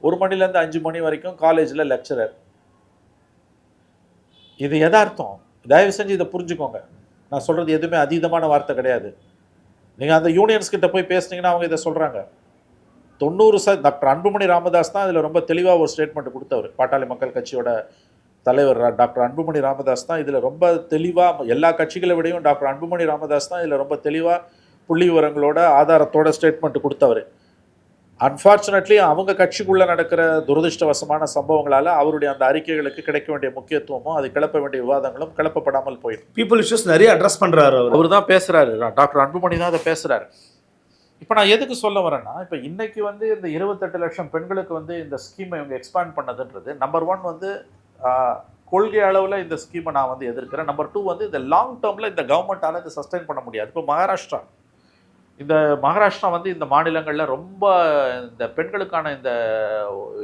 1 மணிலேருந்து 5 மணி வரைக்கும் காலேஜில் லெக்சரர். இது யதார்த்தம். தயவு செஞ்சு இதை புரிஞ்சுக்கோங்க. நான் சொல்கிறது எதுவுமே அதீதமான வார்த்தை கிடையாது. நீங்கள் அந்த யூனியன்ஸ் கிட்ட போய் பேசுனீங்கன்னா அவங்க இதை சொல்கிறாங்க. 90% டாக்டர் அன்புமணி ராமதாஸ் தான் இதில் ரொம்ப தெளிவாக ஒரு ஸ்டேட்மெண்ட் கொடுத்தவர். பாட்டாளி மக்கள் கட்சியோட தலைவர் டாக்டர் அன்புமணி ராமதாஸ் தான் இதில் ரொம்ப தெளிவாக, எல்லா கட்சிகளை விடையும் டாக்டர் அன்புமணி ராமதாஸ் தான் இதில் ரொம்ப தெளிவாக புள்ளி விவரங்களோட ஆதாரத்தோட ஸ்டேட்மெண்ட் கொடுத்தவர். அன்ஃபார்ச்சுனேட்லி அவங்க கட்சிக்குள்ளே நடக்கிற துரதிருஷ்டவசமான சம்பவங்களால் அவருடைய அந்த அறிக்கைகளுக்கு கிடைக்க வேண்டிய முக்கியத்துவமும் அது கிளப்ப வேண்டிய விவாதங்களும் கிளப்பப்படாமல் போயிடும். பீப்புள் இஷ்யூஸ் நிறைய அட்ரஸ் பண்ணுறாரு அவர் தான் பேசுகிறாரு, டாக்டர் அன்புமணி தான் அதை பேசுகிறாரு. இப்போ நான் எதுக்கு சொல்ல வரேன்னா, இப்போ இன்றைக்கி வந்து இந்த 28 லட்சம் பெண்களுக்கு வந்து இந்த ஸ்கீமை இவங்க எக்ஸ்பேண்ட் பண்ணதுன்றது நம்பர் 1 வந்து கொள்கை அளவில் இந்த ஸ்கீமை நான் வந்து எதிர்க்கிறேன். நம்பர் 2 வந்து இந்த லாங் டேர்மில் இந்த கவர்மெண்ட்டால் இதை சஸ்டெயின் பண்ண முடியாது. இப்போ மகாராஷ்டிரா வந்து இந்த மாநிலங்களில் ரொம்ப இந்த பெண்களுக்கான இந்த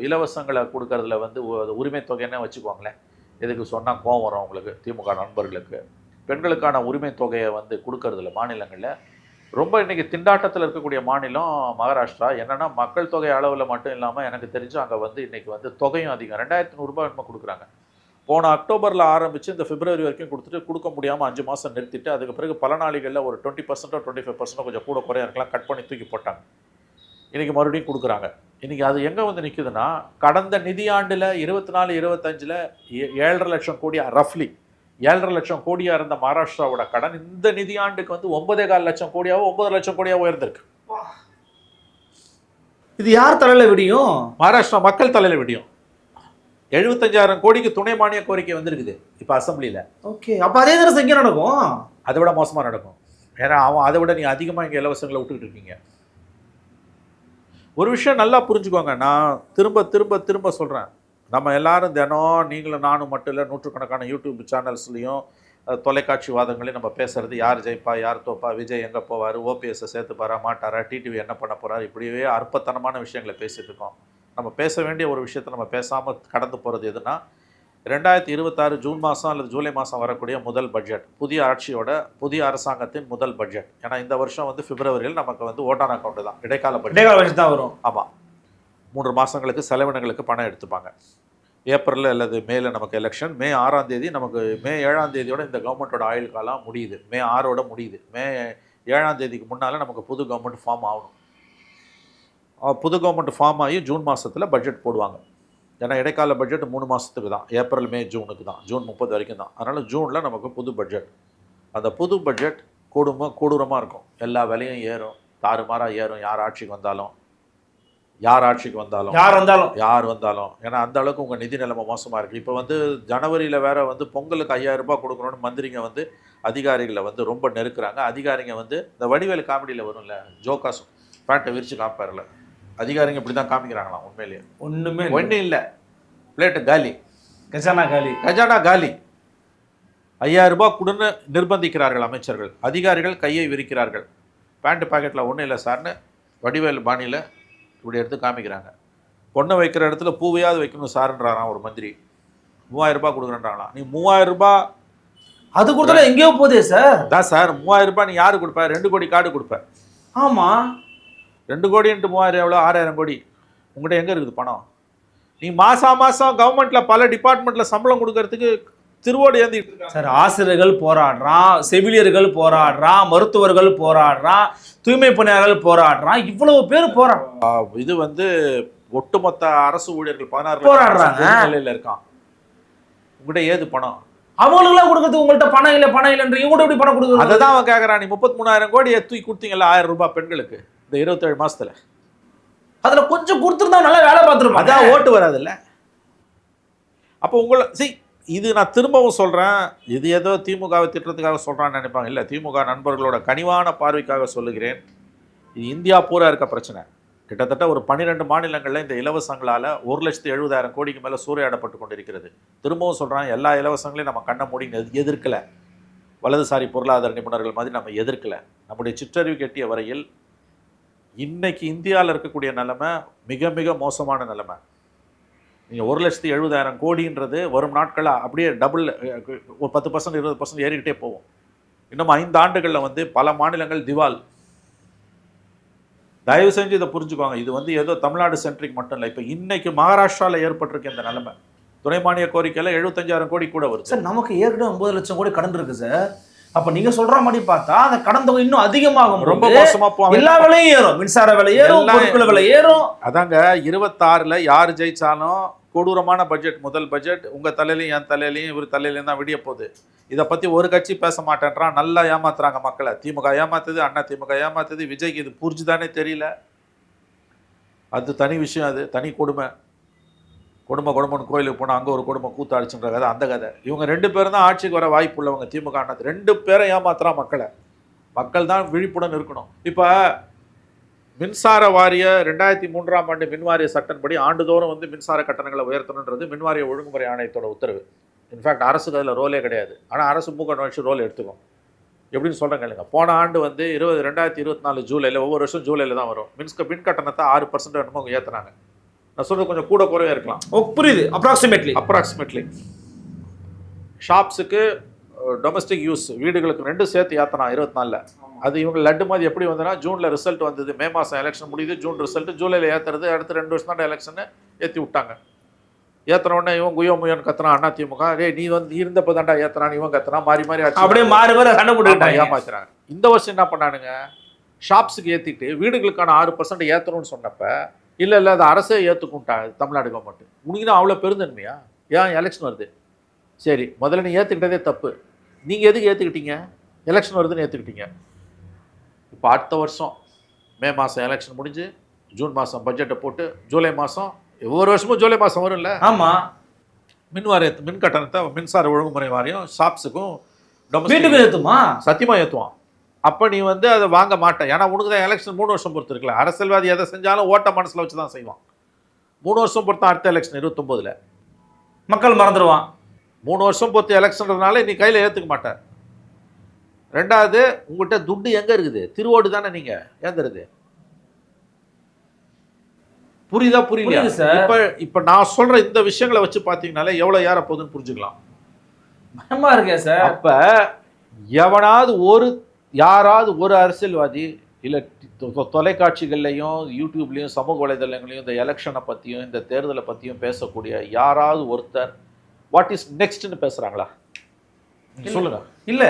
இலவசங்களை கொடுக்கறதுல வந்து உரிமை தொகைன்னு வச்சுக்குவாங்களேன். எதுக்கு சொன்னால் கோவம் வரும் அவங்களுக்கு, திமுக நண்பர்களுக்கு. பெண்களுக்கான உரிமை தொகையை வந்து கொடுக்கறதுல மாநிலங்களில் ரொம்ப இன்றைக்கி திண்டாட்டத்தில் இருக்கக்கூடிய மாநிலம் மகாராஷ்டிரா. என்னென்னா மக்கள் தொகை அளவில் மட்டும் இல்லாமல் எனக்கு தெரிஞ்சு அங்கே வந்து இன்றைக்கி வந்து தொகையும் அதிகம். 2,100 ரூபாய் நம்ம கொடுக்குறாங்க. போன அக்டோபரில் ஆரம்பித்து இந்த பிப்ரவரி வரைக்கும் கொடுக்க முடியாமல் 5 மாதம் நிறுத்திட்டு அதுக்கு பிறகு பல நாளிகளில் ஒரு 20% 25% கொஞ்சம் கூட குறையா இருக்கலாம் கட் பண்ணி தூக்கி போட்டாங்க. இன்றைக்கி மறுபடியும் கொடுக்குறாங்க. இன்றைக்கி அது எங்கே வந்து நிற்குதுன்னா, கடந்த நிதியாண்டில் 24-25 7.5 லட்சம் கோடி, ரஃப்லி 7.5 லட்சம் கோடியாக இருந்த மகாராஷ்டிராவோட கடன் இந்த நிதியாண்டுக்கு வந்து 9.25 லட்சம் கோடியாவோ 9 லட்சம் கோடியாவோ உயர்ந்திருக்கு. இது யார் தலையில் விடியும்? மகாராஷ்டிரா மக்கள் தலையில் விடியும். 75,000 கோடிக்கு துணை மானிய கோரிக்கை வந்திருக்குது இப்போ அசம்பிளியில். ஓகே, அப்போ அதே நேரம் இங்கே நடக்கும், அதை விட மோசமாக நடக்கும். ஏன்னா அதை விட நீ அதிகமாக இங்கே இலவசங்களை விட்டுக்கிட்டு இருக்கீங்க. ஒரு விஷயம் நல்லா புரிஞ்சுக்கோங்க, நான் திரும்ப திரும்ப திரும்ப சொல்கிறேன், நம்ம எல்லாரும் தினம் நீங்களும் நானும் மட்டும் இல்லை, நூற்றுக்கணக்கான யூடியூப் சேனல்ஸ்லையும் தொலைக்காட்சி வாதங்களையும் நம்ம பேசுகிறது, யார் ஜெயிப்பா யார் தோப்பா, விஜய் எங்கே போவார், ஓபிஎஸ்ஸை சேர்த்துப்பாரா மாட்டாரா, டிடிவி என்ன பண்ண போகிறார், இப்படியே அற்பத்தனமான விஷயங்களை பேசிகிட்டு இருக்கோம். நம்ம பேச வேண்டிய ஒரு விஷயத்தை நம்ம பேசாமல் கடந்து போகிறது எதுனா 2026 ஜூன் மாதம் அல்லது ஜூலை மாதம் வரக்கூடிய முதல் பட்ஜெட், புதிய ஆட்சியோட புதிய அரசாங்கத்தின் முதல் பட்ஜெட். ஏன்னா இந்த வருஷம் வந்து பிப்ரவரியில் நமக்கு வந்து ஓட்டான் அக்கௌண்ட் தான், இடைக்கால பட்ஜெட் தான் வரும். ஆமாம், 3 மாதங்களுக்கு செலவினங்களுக்கு பணம் எடுத்துப்பாங்க. ஏப்ரலில் அல்லது மேல நமக்கு எலெக்ஷன், மே 6ஆம் தேதி நமக்கு, மே 7ஆம் தேதியோட இந்த கவர்மெண்ட்டோட ஆயுள் காலம் முடியுது, மே 6ஓட முடியுது. மே 7ஆம் தேதிக்கு முன்னால் நமக்கு புது கவர்மெண்ட் ஃபார்ம் ஆகணும். புது கவர்மெண்ட் ஃபார்ம் ஆகி ஜூன் மாதத்தில் பட்ஜெட் போடுவாங்க. ஏன்னா இடைக்கால பட்ஜெட் 3 மாதத்துக்கு தான், ஏப்ரல் மே ஜூனுக்கு தான், ஜூன் 30 வரைக்கும் தான். அதனால் ஜூனில் நமக்கு புது பட்ஜெட். அந்த புது பட்ஜெட் கொடூரமாக இருக்கும். எல்லா விலையும் ஏறும், தாறுமாறாக ஏறும். யார் ஆட்சிக்கு வந்தாலும் யார் வந்தாலும் ஏன்னா அந்த அளவுக்கு உங்கள் நிதி நிலைமை மோசமாக இருக்குது. இப்போ வந்து ஜனவரியில் வேற வந்து பொங்கலுக்கு 5000 ரூபாய் கொடுக்கணும்னு மந்திரிங்க வந்து அதிகாரிகளை வந்து ரொம்ப நெருக்குறாங்க. அதிகாரிங்க வந்து இந்த வடிவேலு காமெடியில் வரும்ல, ஜோகாசும் பேண்ட்டை விரித்து காப்பார்ல, அதிகாரிங்க இப்படி தான் காமிக்கிறாங்களாம். உண்மையிலேயே ஒன்றும் இல்லை, பிளேட்டு காலி, கஜானா காலி. 5000 ரூபாய் கொடுன்னு நிர்பந்திக்கிறார்கள் அமைச்சர்கள், அதிகாரிகள் கையை விரிக்கிறார்கள். பேண்ட் பாக்கெட்டில் ஒன்றும் இல்லை சார்னு வடிவேலு பாணியில் இப்படி எடுத்து காமிக்கிறாங்க. பொண்ணை வைக்கிற இடத்துல பூவையாவது வைக்கணும் சார்ன்றாராம் ஒரு மந்திரி. 3000 ரூபாய் கொடுக்குறேன்றாங்களாம். நீ 3000 ரூபாய் அது கொடுத்தா எங்கேயோ போதே சார். தான் சார், 3000 ரூபாய் நீ யாரு கொடுப்ப? 2 கோடி கார்டு கொடுப்ப. ஆமாம், 2 கோடி இன்ட்டு 3000 எவ்வளோ? 6000 கோடி. உங்கள்கிட்ட எங்கே இருக்குது பணம்? நீ மாதம் கவர்மெண்ட்டில் பல டிபார்ட்மெண்ட்டில் சம்பளம் கொடுக்கறதுக்கு திருவோடு ஏந்திட்டு இருக்காங்க சார். ஆசிரியர்கள் போராடுறான், செவிலியர்கள் போராடுறான், மருத்துவர்கள் போராடுறான், தூய்மை பணியாளர்கள் போராடுறான், இவ்வளவு பேர் போராடுறான். இது வந்து ஒட்டுமொத்த அரசு ஊழியர்கள் 16 போராடுறாங்க நிலையில் இருக்கான். உங்கள்கிட்ட ஏது பணம்? அவங்களுக்குலாம் கொடுக்கறது உங்கள்கிட்ட பணம் இல்லைன்ற இவங்கள்ட்ட எப்படி பணம் கொடுக்குறது? அதை தான் அவன் கேட்குறான். நீ 33,000 கோடி தூக்கி கொடுத்தீங்களா 1000 ரூபாய் பெண்களுக்கு இந்த 27 மாசத்துல? அதுல கொஞ்சம் கொடுத்துருந்தா நல்லா வேலை பார்த்துருப்போம். அதான் ஓட்டு வராதுல்ல. அப்போ உங்களை இது நான் திரும்பவும் சொல்கிறேன், இது ஏதோ திமுகவை திட்டத்துக்காக சொல்கிறான்னு நினைப்பாங்க. இல்லை, திமுக நண்பர்களோட கனிவான பார்வைக்காக சொல்லுகிறேன். இது இந்தியா பூரா இருக்க பிரச்சனை. கிட்டத்தட்ட ஒரு 12 மாநிலங்களில் இந்த இலவசங்களால் 1,70,000 கோடிக்கு மேலே சூறையாடப்பட்டு கொண்டிருக்கிறது. திரும்பவும் சொல்கிறேன், எல்லா இலவசங்களையும் நம்ம கண்ணை மூடி எதிர்க்கலை. வலதுசாரி பொருளாதார நிபுணர்கள் மாதிரி நம்ம எதிர்க்கலை. நம்முடைய சிற்றறிவு கெட்டிய வரையில் இன்னைக்கு இந்தியாவில் இருக்கக்கூடிய நிலைமை மிக மிக மோசமான நிலைமை. நீங்கள் 1,70,000 கோடின்றது வரும் நாட்களாக அப்படியே டபுள், ஒரு 10% 20% ஏறிக்கிட்டே போகும். இன்னும் 5 ஆண்டுகளில் வந்து பல மாநிலங்கள் திவால். தயவு செஞ்சு இதை புரிஞ்சுக்கோங்க. இது வந்து ஏதோ தமிழ்நாடு சென்ட்ரிக் மட்டும் இல்லை. இப்போ இன்னைக்கு மகாராஷ்டிராவில் ஏற்பட்டிருக்க இந்த நிலைமை, துணை மானிய கோரிக்கையில் 75,000 கோடி கூட வருது சார். நமக்கு ஏற்கனவே 9 லட்சம் கோடி கடன் இருக்கு சார். அப்ப நீங்க சொல்ற மாதிரி பார்த்தா அந்த கடன் தொகை இன்னும் அதிகமாகும், ரொம்ப மோசமா போகும். எல்லா விலையும் ஏறும், மின்சார விலை ஏறும், பொருட்கள் விலை ஏறும். அதாங்க 26ல் யார் ஜெயிச்சாலும் கொடூரமான பட்ஜெட், முதல் பட்ஜெட் உங்க தலையிலையும் என் தலையிலையும் இவர் தலையிலையும் தான் விடிய போகுது. இதை பத்தி ஒரு கட்சி பேச மாட்டேன்றான். நல்லா ஏமாத்துறாங்க மக்களை. திமுக ஏமாத்துது, அண்ணா திமுக ஏமாத்துது. விஜய்க்கு இது புரிஞ்சுதானே தெரியல. அது தனி விஷயம், அது தனி கொடுமை. கொடுமைன்னு கோயிலுக்கு போனால் அங்கே ஒரு கொடுமை கூத்தாடிச்சுன்ற கதை, அந்த கதை. இவங்க 2 பேரும் தான் ஆட்சிக்கு வர வாய்ப்பு உள்ளவங்க. திமுக அண்ணா 2 பேரை ஏமாத்துறான் மக்களை. மக்கள் தான் விழிப்புடன் இருக்கணும். இப்போ மின்சார வாரிய 2003ஆம் ஆண்டு மின்வாரிய சட்டப்படி ஆண்டுதோறும் வந்து மின்சார கட்டணங்களை உயர்த்தணுன்றது மின்வாரிய ஒழுங்குமுறை ஆணையத்தோட உத்தரவு. இன்ஃபேக்ட் அரசுக்கு அதில் ரோலே கிடையாது. ஆனால் அரசு மூக்க நோய்ச்சி ரோல் எடுத்துக்கும். எப்படின்னு சொல்கிறேங்க இல்லைங்க. போன ஆண்டு வந்து 2024 ஜூலையில், ஒவ்வொரு வருஷம் ஜூலையில் தான் வரும், மின் கட்டணத்தை 6% என்னமோ ஏற்றுனாங்க. நான் சொல்கிறது கொஞ்சம் கூட குறைவே இருக்கலாம். புரியுது. அப்ராக்சிமேட்லி ஷாப்ஸுக்கு டொமஸ்டிக் யூஸ் வீடுகளுக்கு 2 சேர்த்து ஏற்றினா 24ல். அது இவங்க லட்டு மாதிரி எப்படி வந்ததுன்னா, ஜூனில் ரிசல்ட் வந்தது, மே மாதம் எலெக்ஷன் முடியுது, ஜூன் ரிசல்ட், ஜூலையில் ஏற்றுறது. அடுத்து 2 வருஷம் தான் எலெக்ஷனை ஏற்றி விட்டாங்க. ஏற்றின உடனே இவன் குயோ முயோன்னு கத்துறான் அண்ணா திமுக. நீ வந்து இருந்தப்போ தாண்டா ஏற்றுறான், இவன் கத்துறான், மாறி அப்படியே மாறி சண்டை போட்டு ஏமாத்துறாங்க. இந்த வருஷம் என்ன பண்ணானுங்க, ஷாப்ஸுக்கு ஏற்றிட்டு வீடுகளுக்கான 6% ஏற்றணும்னு சொன்னப்ப, இல்லை அது அரசே ஏற்றுக்கும்ட்டா தமிழ்நாடு கவர்மெண்ட். உனக்கு தான் அவ்வளோ பெருந்தன்மையா? ஏன் எலெக்ஷன் வருது, சரி முதல்ல நீ ஏற்றுக்கிட்டதே தப்பு, நீங்கள் எதுக்கு ஏற்றுக்கிட்டீங்க? எலெக்ஷன் வருதுன்னு ஏற்றுக்கிட்டீங்க. இப்போ அடுத்த வருஷம் மே மாதம் எலெக்ஷன் முடிஞ்சு ஜூன் மாதம் பட்ஜெட்டை போட்டு ஜூலை மாதம், ஒவ்வொரு வருஷமும் ஜூலை மாதம் வரும்ல. ஆமாம். மின் கட்டணத்தை மின்சார ஒழுங்குமுறை வாரியம் ஷாப்ஸுக்கும் வீட்டுக்கும் ஏற்றுமா? சத்தியமாக ஏற்றுவான். அப்போ நீ வந்து அதை வாங்க மாட்டேன். ஏன்னா உனக்கு தான் எலெக்ஷன் 3 வருஷம் பொறுத்து இருக்குல்ல. அரசியல்வாதி எதை செஞ்சாலும் ஓட்ட மனசில் வச்சு தான் செய்வான். 3 வருஷம் பொறுத்து அடுத்த எலெக்ஷன் 29ல் மக்கள் மறந்துடுவான். 3 வருஷம் பொறுத்து எலெக்ஷன்றதுனால நீ கையில் ஏற்றுக்க மாட்டேன். ரெண்டாவது, உங்கள்கிட்ட துட்டு எங்கே இருக்குது? திருவோடு தானே நீங்கள் ஏந்துருது. புரியுதா? புரியல சார். இப்போ நான் சொல்கிற இந்த விஷயங்களை வச்சு பார்த்தீங்கனாலே எவ்வளோ ஏற போகுதுன்னு புரிஞ்சுக்கலாம். பயமா இருக்கே சார். அப்போ யாராவது ஒரு அரசியல்வாதி இல்லை தொலைக்காட்சிகள்லையும் யூடியூப்லேயும் சமூக வலைதளங்களையும் இந்த எலெக்ஷனை பற்றியும் இந்த தேர்தலை பற்றியும் பேசக்கூடிய யாராவது ஒருத்தர் வாட் இஸ் நெக்ஸ்ட்னு பேசுகிறாங்களா? சொல்லுங்க. இல்லை,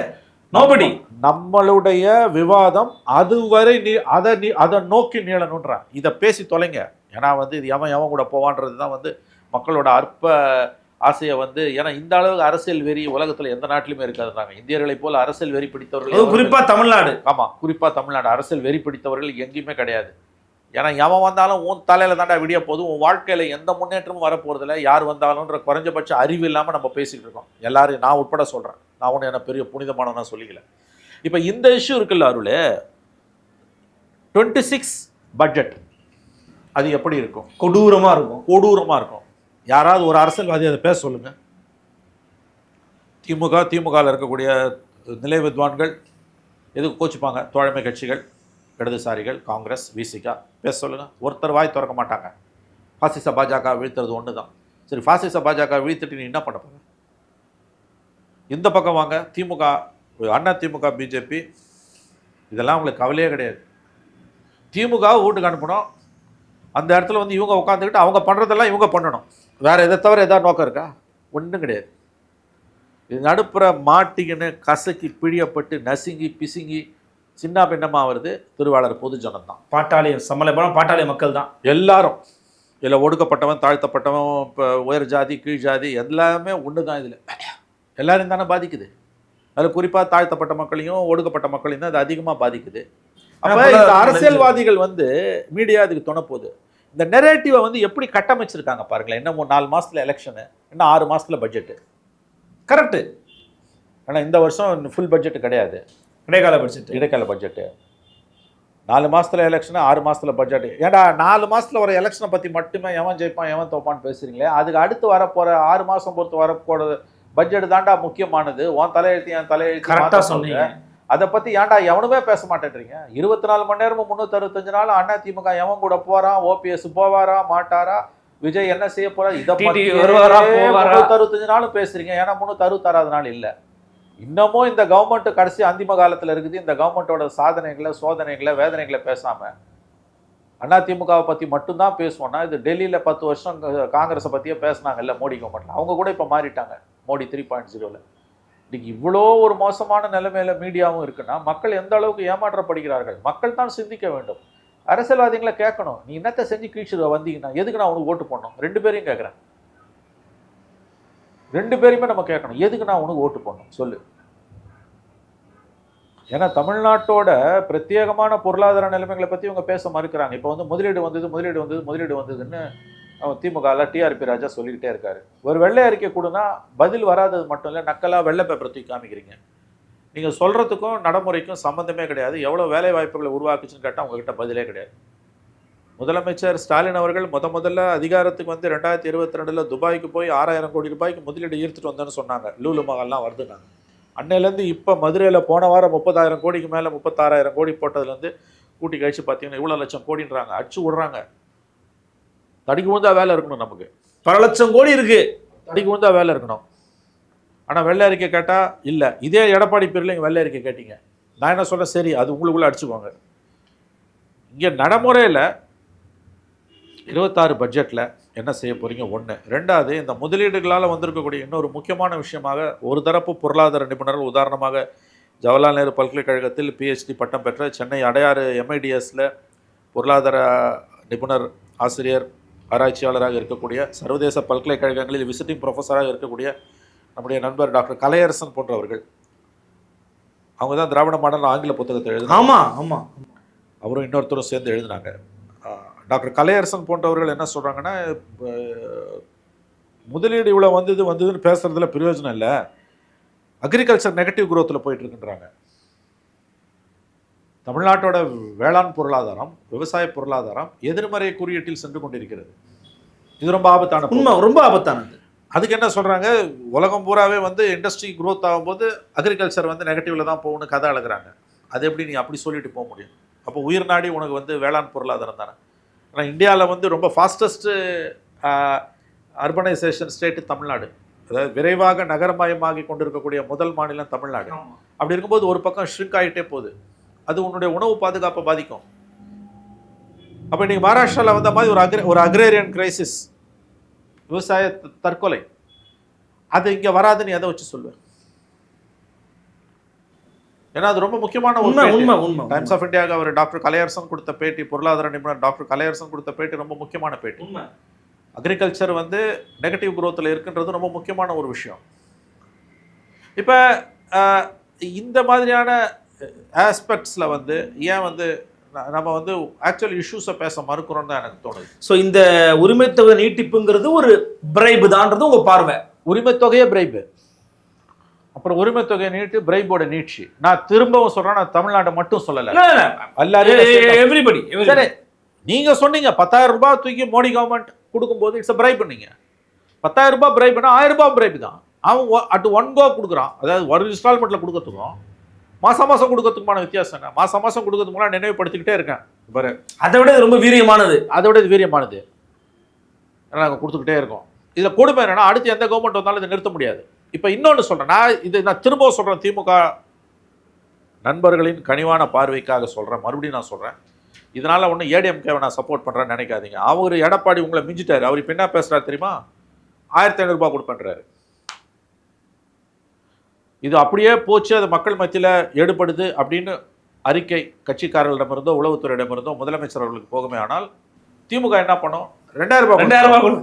நோபடி. நம்மளுடைய விவாதம் அதுவரை அதை நோக்கி நீளணுன்றான். இதை பேசி தொலைங்க. ஏன்னா வந்து இது எவன் கூட போவான்றது தான் வந்து மக்களோட அற்ப ஆசையை வந்து, ஏன்னா இந்த அளவுக்கு அரசியல் வெறி உலகத்தில் எந்த நாட்டிலுமே இருக்காதுறாங்க. இந்தியர்களை போல அரசியல் வெறி பிடித்தவர்கள் குறிப்பாக தமிழ்நாடு. ஆமாம், குறிப்பாக தமிழ்நாடு அரசியல் வெறி பிடித்தவர்கள் எங்கேயுமே கிடையாது. ஏன்னா எவன் வந்தாலும் உன் தலையில் தாண்டா விடிய போதும், உன் வாழ்க்கையில் எந்த முன்னேற்றமும் வரப்போகிறதில்ல. யார் வந்தாலும்ன்ற குறைஞ்சபட்ச அறிவு இல்லாமல் நம்ம பேசிகிட்டு இருக்கோம் எல்லாரும். நான் உட்பட சொல்கிறேன். நான் ஒன்று என்ன பெரிய புனிதமானவனா சொல்லிக்கல. இப்போ இந்த இஷ்யூ இருக்குல்ல அருள், 26 பட்ஜெட் அது எப்படி இருக்கும்? கொடூரமாக இருக்கும். கொடூரமாக இருக்கும். யாராவது ஒரு அரசியல்வாதி அதை பேச சொல்லுங்க. திமுகவில் இருக்கக்கூடிய நிலை வித்வான்கள் எதுக்கு கோச்சிப்பாங்க? தோழமை கட்சிகள், இடதுசாரிகள், காங்கிரஸ், விசிகா பேச சொல்லுங்க. ஒருத்தர் வாய் திறக்க மாட்டாங்க. பாசிச பாஜக வீழ்த்துறது ஒன்று தான். சரி, பாசிச பாஜக வீழ்த்துட்டு நீ என்ன பண்ண போங்க? இந்த பக்கம் வாங்க, திமுக, அண்ணா திமுக, பிஜேபி, இதெல்லாம் உங்களுக்கு கவலையே கிடையாது. திமுகவை வீட்டுக்கு அனுப்பணும். அந்த இடத்துல வந்து இவங்க உட்காந்துக்கிட்டு அவங்க பண்ணுறதெல்லாம் இவங்க பண்ணணும். வேறு எதை தவிர எதாவது நோக்கம் இருக்கா? ஒன்றும் கிடையாது. இது நடுப்புற மாட்டிக்கின்னு கசக்கி பிழியப்பட்டு நசுங்கி பிசுங்கி சின்ன பின்னமாக வருது திருவாளர் பொதுஜனம் தான். பாட்டாளி சம்மளம் பாட்டாளி மக்கள் தான் எல்லாரும். இதில் ஒடுக்கப்பட்டவன், தாழ்த்தப்பட்டவன், இப்போ உயர் ஜாதி, கீழ் ஜாதி எல்லாமே ஒன்று தான். இதில் எல்லாரும் தானே பாதிக்குது. அதில் குறிப்பாக தாழ்த்தப்பட்ட மக்களையும் ஒடுக்கப்பட்ட மக்களையும் தான் அது அதிகமாக பாதிக்குது. அப்போ இந்த அரசியல்வாதிகள் வந்து மீடியா அதுக்கு துணை போகுது. இந்த நெரேட்டிவை வந்து எப்படி கட்டமைச்சிருக்காங்க பாருங்களேன். இன்னும் 4 மாதத்தில் எலெக்ஷனு, இன்னும் 6 மாதத்தில் பட்ஜெட்டு. கரெக்டு. ஆனால் இந்த வருஷம் ஃபுல் பட்ஜெட்டு கிடையாது, இடைக்கால பட்ஜெட்டு. 4 மாதத்தில் எலெக்ஷனு, 6 மாதத்தில் பட்ஜெட்டு. ஏன்னா 4 மாதத்தில் வர எலெக்ஷனை பற்றி மட்டுமே எவன் ஜெயிப்பான் எவன் தோப்பான்னு பேசுகிறீங்களே. அதுக்கு அடுத்து வரப்போகிற 6 மாதம் பொறுத்து வரப்போகிற பட்ஜெட் தாண்டா முக்கியமானது. உன் தலையெழுத்து என் தலையெழுத்து கரெக்டாக சொன்னீங்க. அதை பற்றி ஏன்டா எவனுமே பேச மாட்டேன்றீங்க? 24 மணி நேரமும் 365 நாள் அண்ணா திமுக எவன் கூட போகிறான், ஓபிஎஸ் போவாரா மாட்டாரா, விஜய் என்ன செய்ய போறாரு, இதை பற்றி 365 நாளும் பேசுறீங்க. ஏன்னா 366 நாள் இல்லை. இன்னமும் இந்த கவர்மெண்ட் கடைசி அந்திம காலத்தில் இருக்குது. இந்த கவர்மெண்ட்டோட சாதனைகளை, சோதனைகளை, வேதனைகளை பேசாமல் அதிமுகவை பற்றி மட்டும்தான் பேசுவோம்னா, இது டெல்லியில் 10 வருஷம் காங்கிரஸை பற்றியே பேசினாங்க இல்லை மோடி கவர்மெண்ட்டில். அவங்க கூட இப்போ மாறிட்டாங்க. மோடி 3.0ல் இன்னைக்கு இவ்வளோ ஒரு மோசமான நிலைமையில மீடியாவும் இருக்குன்னா மக்கள் எந்த அளவுக்கு ஏமாற்றப்படுகிறார்கள்? மக்கள் தான் சிந்திக்க வேண்டும். அரசியல்வாதிகளை கேட்கணும், நீ என்னத்தை செஞ்சு கீழ்ச்சிடுவ வந்தீங்கன்னா எதுக்கு நான் உனக்கு ஓட்டு போடணும்? 2 பேரையும் கேட்குறேன். 2 பேரையுமே நம்ம கேட்கணும், எதுக்கு நான் உனக்கு ஓட்டு போடணும் சொல்லு. ஏன்னா தமிழ்நாட்டோட பிரத்யேகமான பொருளாதார நிலைமைகளை பற்றி இவங்க பேச மறுக்கிறாங்க. இப்போ வந்து முதலீடு வந்ததுன்னு திமுகவில் டிஆர்பி ராஜா சொல்லிக்கிட்டே இருக்காரு. ஒரு வெள்ளை அறிக்கை கொடுனா பதில் வராதது மட்டும் இல்லை, நக்கலாக வெள்ளை பேப்பரை தூக்கி காமிக்கிறீங்க. நீங்கள் சொல்கிறதுக்கும் நடைமுறைக்கும் சம்மந்தமே கிடையாது. எவ்வளோ வேலை வாய்ப்புகளை உருவாக்குச்சுன்னு கேட்டால் உங்ககிட்ட பதிலே கிடையாது. முதலமைச்சர் ஸ்டாலின் அவர்கள் முதல்ல அதிகாரத்துக்கு வந்து 2022 துபாய்க்கு போய் 6000 கோடி ரூபாய்க்கு முதலீடு ஈர்த்துட்டு வந்தேன்னு சொன்னாங்க. லூலு மகள்லாம் வருதுனாங்க. அன்னையிலேருந்து இப்போ மதுரையில் போன வாரம் 30,000 கோடிக்கு மேலே 36,000 கோடி போட்டதுலேருந்து கூட்டி கழிச்சு பார்த்தீங்கன்னா இவ்வளோ லட்சம் கோடின்றாங்க. அடிச்சு விட்றாங்க. தடிக்கு விழுந்தா வேலை இருக்கணும். நமக்கு பல லட்சம் கோடி இருக்கு, தடிக்கு விழுந்தா வேலை இருக்கணும். ஆனால் வெள்ளை அறிக்கை கேட்டால் இல்லை. இதே எடப்பாடி பேரில் இங்கே வெள்ளை அறிக்கை கேட்டீங்க. நான் என்ன சொல்கிறேன், சரி அது உங்களுக்குள்ளே அடிச்சுக்குவாங்க. இங்கே நடைமுறையில் 26 பட்ஜெட்டில் என்ன செய்ய போகிறீங்க? 1. 2வது, இந்த முதலீடுகளால் வந்திருக்கக்கூடிய இன்னொரு முக்கியமான விஷயமாக ஒரு தரப்பு பொருளாதார நிபுணர்கள், உதாரணமாக ஜவஹர்லால் நேரு பல்கலைக்கழகத்தில் PhD பட்டம் பெற்ற சென்னை அடையாறு MIDSல பொருளாதார நிபுணர், ஆசிரியர், ஆராய்ச்சியாளராக இருக்கக்கூடிய, சர்வதேச பல்கலைக்கழகங்களில் விசிட்டிங் ப்ரொஃபஸராக இருக்கக்கூடிய நம்முடைய நண்பர் டாக்டர் கலையரசன் போன்றவர்கள். அவங்க தான் திராவிட மாடல் ஆங்கில புத்தகத்தை எழுதினாங்க. ஆமாம், அவரும் இன்னொருத்தரும் சேர்ந்து எழுதினாங்க. டாக்டர் கலையரசன் போன்றவர்கள் என்ன சொல்கிறாங்கன்னா, முதலீடு இவ்வளோ வந்ததுன்னு பேசுகிறதுல பிரயோஜனம் இல்லை, அக்ரிகல்ச்சர் நெகட்டிவ் குரோத்தில் போயிட்டுருக்குன்றாங்க. தமிழ்நாட்டோட வேளாண் பொருளாதாரம், விவசாய பொருளாதாரம் எதிர்மறை குறியீட்டில் சென்று கொண்டிருக்கிறது. இது ரொம்ப ஆபத்தான உண்மை, ரொம்ப ஆபத்தானது. அதுக்கு என்ன சொல்கிறாங்க, உலகம் பூராவே வந்து இண்டஸ்ட்ரி க்ரோத் ஆகும்போது அக்ரிகல்ச்சர் வந்து நெகட்டிவில் தான் போகணும்னு கதை அழகுறாங்க. அது எப்படி நீ அப்படி சொல்லிட்டு போக முடியும்? அப்போ உயிர் நாடி உனக்கு வந்து வேளாண் பொருளாதாரம் தானே. ஆனால் இந்தியாவில் வந்து ரொம்ப ஃபாஸ்டஸ்ட்டு அர்பனைசேஷன் ஸ்டேட்டு தமிழ்நாடு. அதாவது விரைவாக நகரமயமாகி கொண்டிருக்கக்கூடிய முதல் மாநிலம் தமிழ்நாடு. அப்படி இருக்கும்போது ஒரு பக்கம் ஷ்ரிங்க் ஆகிட்டே போகுது. அது உன்னுடைய உணவு பாதுகாப்பை பாதிக்கும். அப்போ இன்றைக்கி மகாராஷ்டிராவில் வந்த மாதிரி ஒரு அக்ரேரியன் கிரைசிஸ், விவசாய தற்கொலை, அது இங்கே வராதுன்னு எதை வச்சு சொல்லுவேன்? ஏன்னா அது ரொம்ப முக்கியமான ஒரு உண்மை. டைம்ஸ் ஆஃப் இந்தியாவுக்கு அவர் டாக்டர் கலையரசன் கொடுத்த பேட்டி, பொருளாதார நிபுணர் டாக்டர் கலையரசன் கொடுத்த பேட்டி ரொம்ப முக்கியமான பேட்டி. அக்ரிகல்ச்சர் வந்து நெகட்டிவ் குரோத்தில் இருக்குன்றது ரொம்ப முக்கியமான ஒரு விஷயம். இப்போ இந்த மாதிரியான ஆஸ்பெக்ட்ஸில் வந்து ஏன் வந்து நம்ம வந்து ஆக்சுவல் இஷ்யூஸை பேச மறுக்கிறோம்னு தான் எனக்கு தோணுது. ஸோ இந்த உரிமை தொகை நீட்டிப்புங்கிறது ஒரு பிரைபு தான்றது உங்கள் பார்வை? உரிமை தொகையே பிரைபு. அப்புறம் உரிமை தொகையை நீட்டு பிரைபோட நீட்சி. நான் திரும்பவும் சொல்றேன், நான் தமிழ்நாட்டை மட்டும் சொல்லலை, எவ்ரிபடி. சரி, நீங்க சொன்னீங்க 10,000 ரூபாய் தூக்கி மோடி கவர்மெண்ட் கொடுக்கும்போது இட்ஸ் பிரைப் பண்ணீங்க. 10,000 ரூபாய் பிரைப்னா 1000 ரூபாய் பிரைப் தான். அவன் அட் ஒன் கோ கொடுக்குறான். அதாவது ஒரு இன்ஸ்டால்மெண்ட்ல கொடுக்கறதுக்கும் மாசம் மாசம் கொடுக்கறதுக்குமான வித்தியாசங்க. மாசம் மாசம் கொடுக்கறதுக்கு முன்னாடி நினைவுபடுத்திக்கிட்டே இருக்கேன் பாரு. அதை விட ரொம்ப வீரியமானது. அதை விட இது வீரியமானது. நாங்கள் கொடுத்துக்கிட்டே இருக்கோம். இதுல கொடுமை என்னன்னா, அடுத்து எந்த கவர்மெண்ட் வந்தாலும் இதை நிறுத்த முடியாது. இப்போ இன்னொன்று சொல்கிறேன், நான் திரும்பவும் சொல்கிறேன், திமுக நண்பர்களின் கனிவான பார்வைக்காக சொல்கிறேன், மறுபடியும் நான் சொல்கிறேன், இதனால் ஒன்றும் ஏடிஎம்கேவை நான் சப்போர்ட் பண்ணுறேன்னு நினைக்காதீங்க. அவர் எடப்பாடி உங்களை மிஞ்சிட்டார். அவர் இப்போ என்ன பேசுகிறார் தெரியுமா? 1500 ரூபாய் கொடுப்பேன்றாரு. இது அப்படியே போச்சு, அது மக்கள் மத்தியில் எடுபடுது அப்படின்னு அறிக்கை கட்சிக்காரர்களிடமிருந்தோ உளவுத்துறையிடமிருந்தோ முதலமைச்சர் அவர்களுக்கு போகுமே ஆனால் திமுக என்ன பண்ணும்? 2000 ரூபாய்.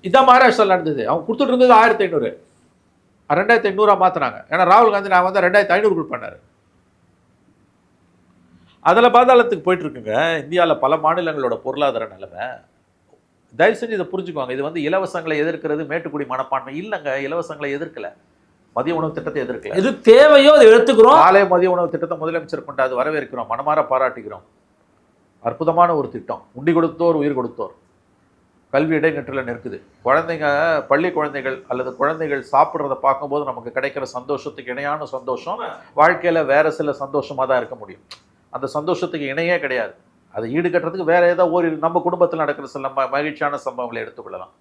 இதான் மகாராஷ்டிராவில் நடந்தது. அவங்க கொடுத்துட்டு இருந்தது 1500, 2500 மாற்றினாங்க. ஏன்னா ராகுல் காந்தி நான் வந்து 2500 கொடுப்பேன்னாரு. அதில் பாதாளத்துக்கு போயிட்டு இருக்குங்க இந்தியாவில் பல மாநிலங்களோட பொருளாதார நிலைமை. தயவு செஞ்சு இதை புரிஞ்சுக்குவாங்க. இது வந்து இலவசங்களை எதிர்க்கிறது மேட்டுக்குடி மனப்பான்மை இல்லைங்க. இலவசங்களை எதிர்க்கல, மதிய உணவு திட்டத்தை எதிர்க்கல. இது தேவையோ அதை எடுத்துக்கிறோம். காலை மதிய உணவு திட்டத்தை முதலமைச்சர் கொண்டு அது வரவேற்கிறோம், மனமாற பாராட்டுகிறோம். அற்புதமான ஒரு திட்டம். உண்டி கொடுத்தோர் உயிர் கொடுத்தோர். கல்வி இடைநிற்றல நிற்குது. குழந்தைங்க, பள்ளி குழந்தைகள் அல்லது குழந்தைகள் சாப்பிட்றத பார்க்கும்போது நமக்கு கிடைக்கிற சந்தோஷத்துக்கு இணையான சந்தோஷம் வாழ்க்கையில் வேற சில சந்தோஷமாக தான் இருக்க முடியும். அந்த சந்தோஷத்துக்கு இணையே கிடையாது. அதை ஈடுகட்டுறதுக்கு வேற ஏதோ ஒரு நம்ம குடும்பத்தில் நடக்கிற சில மகிழ்ச்சியான சம்பவங்களை எடுத்துக்கொள்ளலாம்.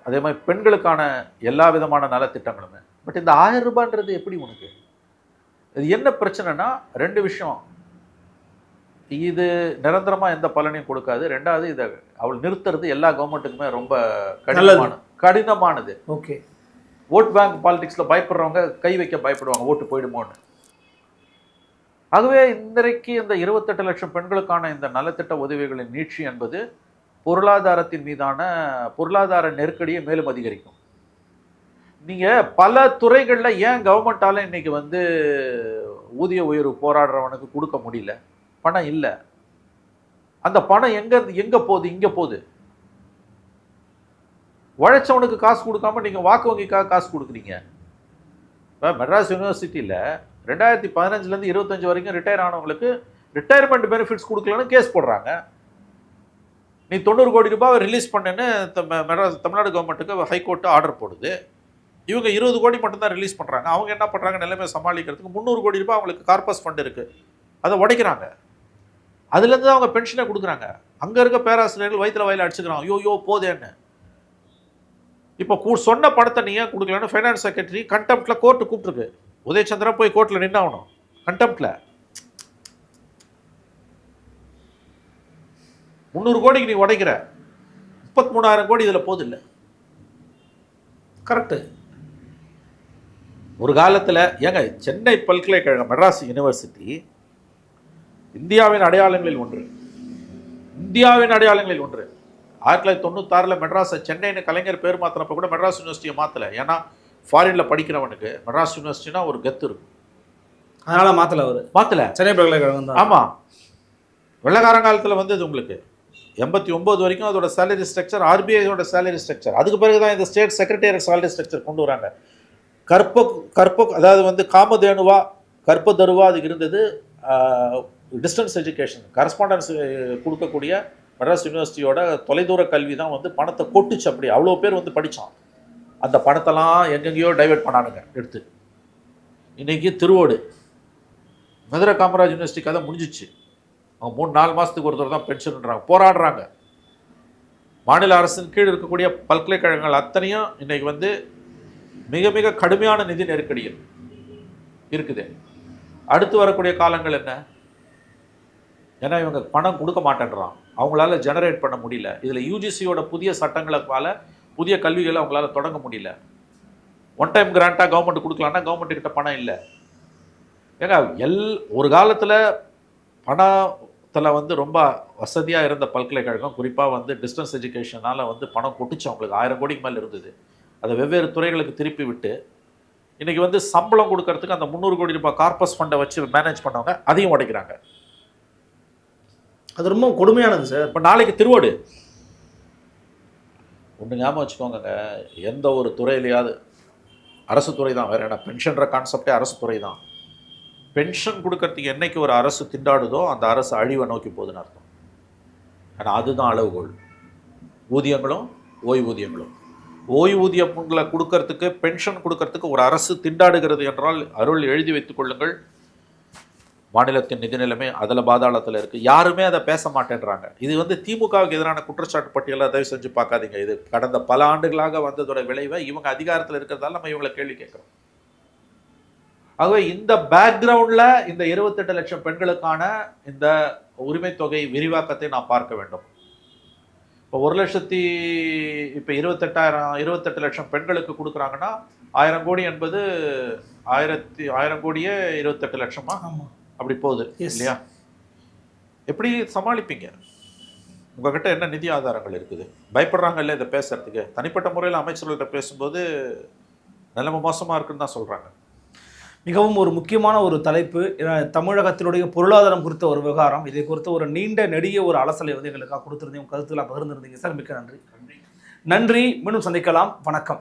அதே மாதிரி பெண்களுக்கான எல்லா விதமான நலத்திட்டங்களுமே. பட் இந்த 1000 ரூபான்றது எப்படி உனக்கு? இது என்ன பிரச்சனைனா, 2 விஷயம். இது நிரந்தரமாக எந்த பலனையும் கொடுக்காது. ரெண்டாவது, இதை அவள் நிறுத்துறது எல்லா கவர்மெண்ட்டுக்குமே ரொம்ப கடினமானது. ஓகே, ஓட் பேங்க் பாலிடிக்ஸில் பயப்படுறவங்க கை வைக்க பயப்படுவாங்க, ஓட்டு போயிடுமோன்னு. ஆகவே இன்றைக்கு இந்த 28 லட்சம் பெண்களுக்கான இந்த நலத்திட்ட உதவிகளின் நீட்சி என்பது பொருளாதாரத்தின் மீதான பொருளாதார நெருக்கடியை மேலும் அதிகரிக்கும். நீங்கள் பல துறைகளில் ஏன் கவர்மெண்ட்டால் இன்னைக்கு வந்து ஊதிய உயர்வு போராடுறவனுக்கு கொடுக்க முடியல? பணம் இல்லை. அந்த பணம் எங்க போகுது? இங்கே போகுது. உழைச்சவனுக்கு காசு கொடுக்காம நீங்கள் வாக்கு வங்கிக்காக காசு கொடுக்குறீங்க. இப்போ மெட்ராஸ் யூனிவர்சிட்டியில் 2015 25 வரைக்கும் ரிட்டையர் ஆனவங்களுக்கு ரிட்டையர்மெண்ட் பெனிஃபிட்ஸ் கொடுக்கலன்னு கேஸ் போடுறாங்க. நீ 90 கோடி ரூபாய் ரிலீஸ் பண்ணுன்னு தமிழ்நாடு கவர்மெண்ட்டுக்கு ஹைகோர்ட்டு ஆர்டர் போடுது. இவங்க 20 கோடி மட்டும்தான் ரிலீஸ் பண்ணுறாங்க. அவங்க என்ன பண்ணுறாங்க? நிலைமையை சமாளிக்கிறதுக்கு 300 கோடி ரூபாய் அவங்களுக்கு கார்பஸ் ஃபண்ட் இருக்குது, அதை உடைக்கிறாங்க. அதுலேருந்து தான் அவங்க பென்ஷனை கொடுக்குறாங்க. அங்கே இருக்க பேராசிரியர்கள் வயிற்றுல வயலில் அடிச்சுக்கிறாங்க, ஐயோ போதேன்னு. இப்போ சொன்ன பணத்தை நீ ஏன் கொடுக்கலன்னு ஃபைனான்ஸ் செக்ரட்டரி கண்டெம்ப்டில் கோர்ட்டு கூப்பிட்டுருக்கு. உதயச்சந்திரன் போய் கோர்ட்டில் நின்னாகணும் கண்டெம்ப்டில். 300 கோடிக்கு நீ உடைக்கிற, 33,000 கோடி இதில் போது இல்லை. கரெக்டு. ஒரு காலத்தில் ஏங்க சென்னை பல்கலைக்கழகம் மெட்ராஸ் யூனிவர்சிட்டி இந்தியாவின் அடையாளங்களில் ஒன்று. 1996 மெட்ராஸை சென்னைன்னு கலைஞர் பேர் மாற்றினப்போ கூட மெட்ராஸ் யூனிவர்சிட்டியை மாற்றலை. ஏன்னா ஃபாரினில் படிக்கிறவனுக்கு மெட்ராஸ் யூனிவர்சிட்டினா ஒரு கெத்து இருக்கும். அதனால் மாற்றலை சென்னை பல்கலைக்கழகம் தான். ஆமாம், வெள்ளக்காரங்காலத்தில் வந்தது உங்களுக்கு 89 வரைக்கும் அதோட சேலரி ஸ்ட்ரக்சர் ஆர்பிஐயோட சேலரி ஸ்ட்ரக்சர். அதுக்கு பிறகு தான் இந்த ஸ்டேட் செக்ரட்டரியேட் சேலரி ஸ்ட்ரக்சர் கொண்டு வராங்க. கற்பக் அதாவது வந்து காமதேனுவா கற்பதருவா அது இருந்தது. டிஸ்டன்ஸ் எஜுகேஷன் கரஸ்பாண்டன்ஸ் கொடுக்கக்கூடிய மெட்ராஸ் யூனிவர்சிட்டியோட தொலைதூர கல்வி தான் வந்து பணத்தை கொட்டுச்சு. அப்படி அவ்வளோ பேர் வந்து படித்தான். அந்த பணத்தெல்லாம் எங்கெங்கேயோ டைவெர்ட் பண்ணானுங்க எடுத்து. இன்றைக்கி திருவோடு மதுரை காமராஜ் யூனிவர்சிட்டி கதை முடிஞ்சிச்சு. அவங்க 3-4 மாதத்துக்கு ஒருத்தர் தான் பென்ஷன்ன்றாங்க, போராடுறாங்க. மாநில அரசின் கீழ் இருக்கக்கூடிய பல்கலைக்கழகங்கள் அத்தனையும் இன்றைக்கி வந்து மிக மிக கடுமையான நிதி நெருக்கடியில் இருக்குது. அடுத்து வரக்கூடிய காலங்கள் என்ன? ஏன்னா இவங்க பணம் கொடுக்க மாட்டேன்றான், அவங்களால ஜெனரேட் பண்ண முடியல. இதில் யூஜிசியோட புதிய சட்டங்களால் புதிய கல்விகளை அவங்களால தொடங்க முடியல. ஒன் டைம் கிராண்டாக கவர்மெண்ட் கொடுக்கலான்னா கவர்மெண்ட்டுக்கிட்ட பணம் இல்லை. ஏங்க ஒரு காலத்தில் பணத்தில் வந்து ரொம்ப வசதியாக இருந்த பல்கலைக்கழகம், குறிப்பாக வந்து டிஸ்டன்ஸ் எஜுகேஷனால் வந்து பணம் கொட்டுச்சு. அவங்களுக்கு 1000 கோடிக்கு மேலே இருந்தது. அதை வெவ்வேறு துறைகளுக்கு திருப்பி விட்டு இன்றைக்கி வந்து சம்பளம் கொடுக்கறதுக்கு அந்த 300 கோடி ரூபாய் கார்பஸ் ஃபண்டை வச்சு மேனேஜ் பண்ணவங்க அதையும் உடைக்கிறாங்க. அது ரொம்ப கொடுமையானது சார். இப்போ நாளைக்கு திருவோடு ஒன்று ஞாபகம் வச்சுக்கோங்க, எந்த ஒரு துறையிலையாவது அரசு துறை தான், வேறு என்ன பென்ஷன்ற கான்செப்டே அரசு துறை தான். பென்ஷன் கொடுக்கறதுக்கு என்னைக்கு ஒரு அரசு திண்டாடுதோ அந்த அரசு அழிவை நோக்கி போகுதுன்னு அர்த்தம். ஆனால் அதுதான் அளவுகோல். ஊதியங்களும் ஓய்வூதியங்களும், ஓய்வூதியங்களை கொடுக்கறதுக்கு பென்ஷன் கொடுக்கறதுக்கு ஒரு அரசு திண்டாடுகிறது என்றால் அருள் எழுதி வைத்துக் கொள்ளுங்கள், மாநிலத்தின் நிதி நிலைமை அதில் பாதாளத்தில் இருக்குது. யாருமே அதை பேச மாட்டேன்றாங்க. இது வந்து திமுகவுக்கு எதிரான குற்றச்சாட்டு பட்டியலை தயவு செஞ்சு பார்க்காதீங்க. இது கடந்த பல ஆண்டுகளாக வந்ததோட விளைவை இவங்க அதிகாரத்தில் இருக்கிறதால நம்ம இவங்களை கேள்வி கேட்குறோம். ஆகவே இந்த பேக்ரவுண்டில் இந்த 28 லட்சம் பெண்களுக்கான இந்த உரிமை தொகை விரிவாக்கத்தை நாம் பார்க்க வேண்டும். இப்போ 28 லட்சம் பெண்களுக்கு கொடுக்குறாங்கன்னா 1000 கோடி என்பது 1000 கோடியே 28 லட்சமா? அப்படி போகுது இல்லையா? எப்படி சமாளிப்பீங்க? உங்ககிட்ட என்ன நிதி ஆதாரங்கள் இருக்குது? பயப்படுறாங்க இல்லை இதை பேசுறதுக்கு? தனிப்பட்ட முறையில் அமைச்சர்கள்ட்ட பேசும்போது நிலைமை மோசமாக இருக்குன்னு தான் சொல்கிறாங்க. மிகவும் ஒரு முக்கியமான ஒரு தலைப்பு. தமிழகத்தினுடைய பொருளாதாரம் குறித்த ஒரு விவகாரம். இதை குறித்த ஒரு நீண்ட நெடிய ஒரு அலசலை வந்து எங்களுக்காக கொடுத்துருந்தீங்க, கருத்துக்களை பகிர்ந்துருந்தீங்க சார். மிக்க நன்றி. நன்றி. மீண்டும் சந்திக்கலாம். வணக்கம்.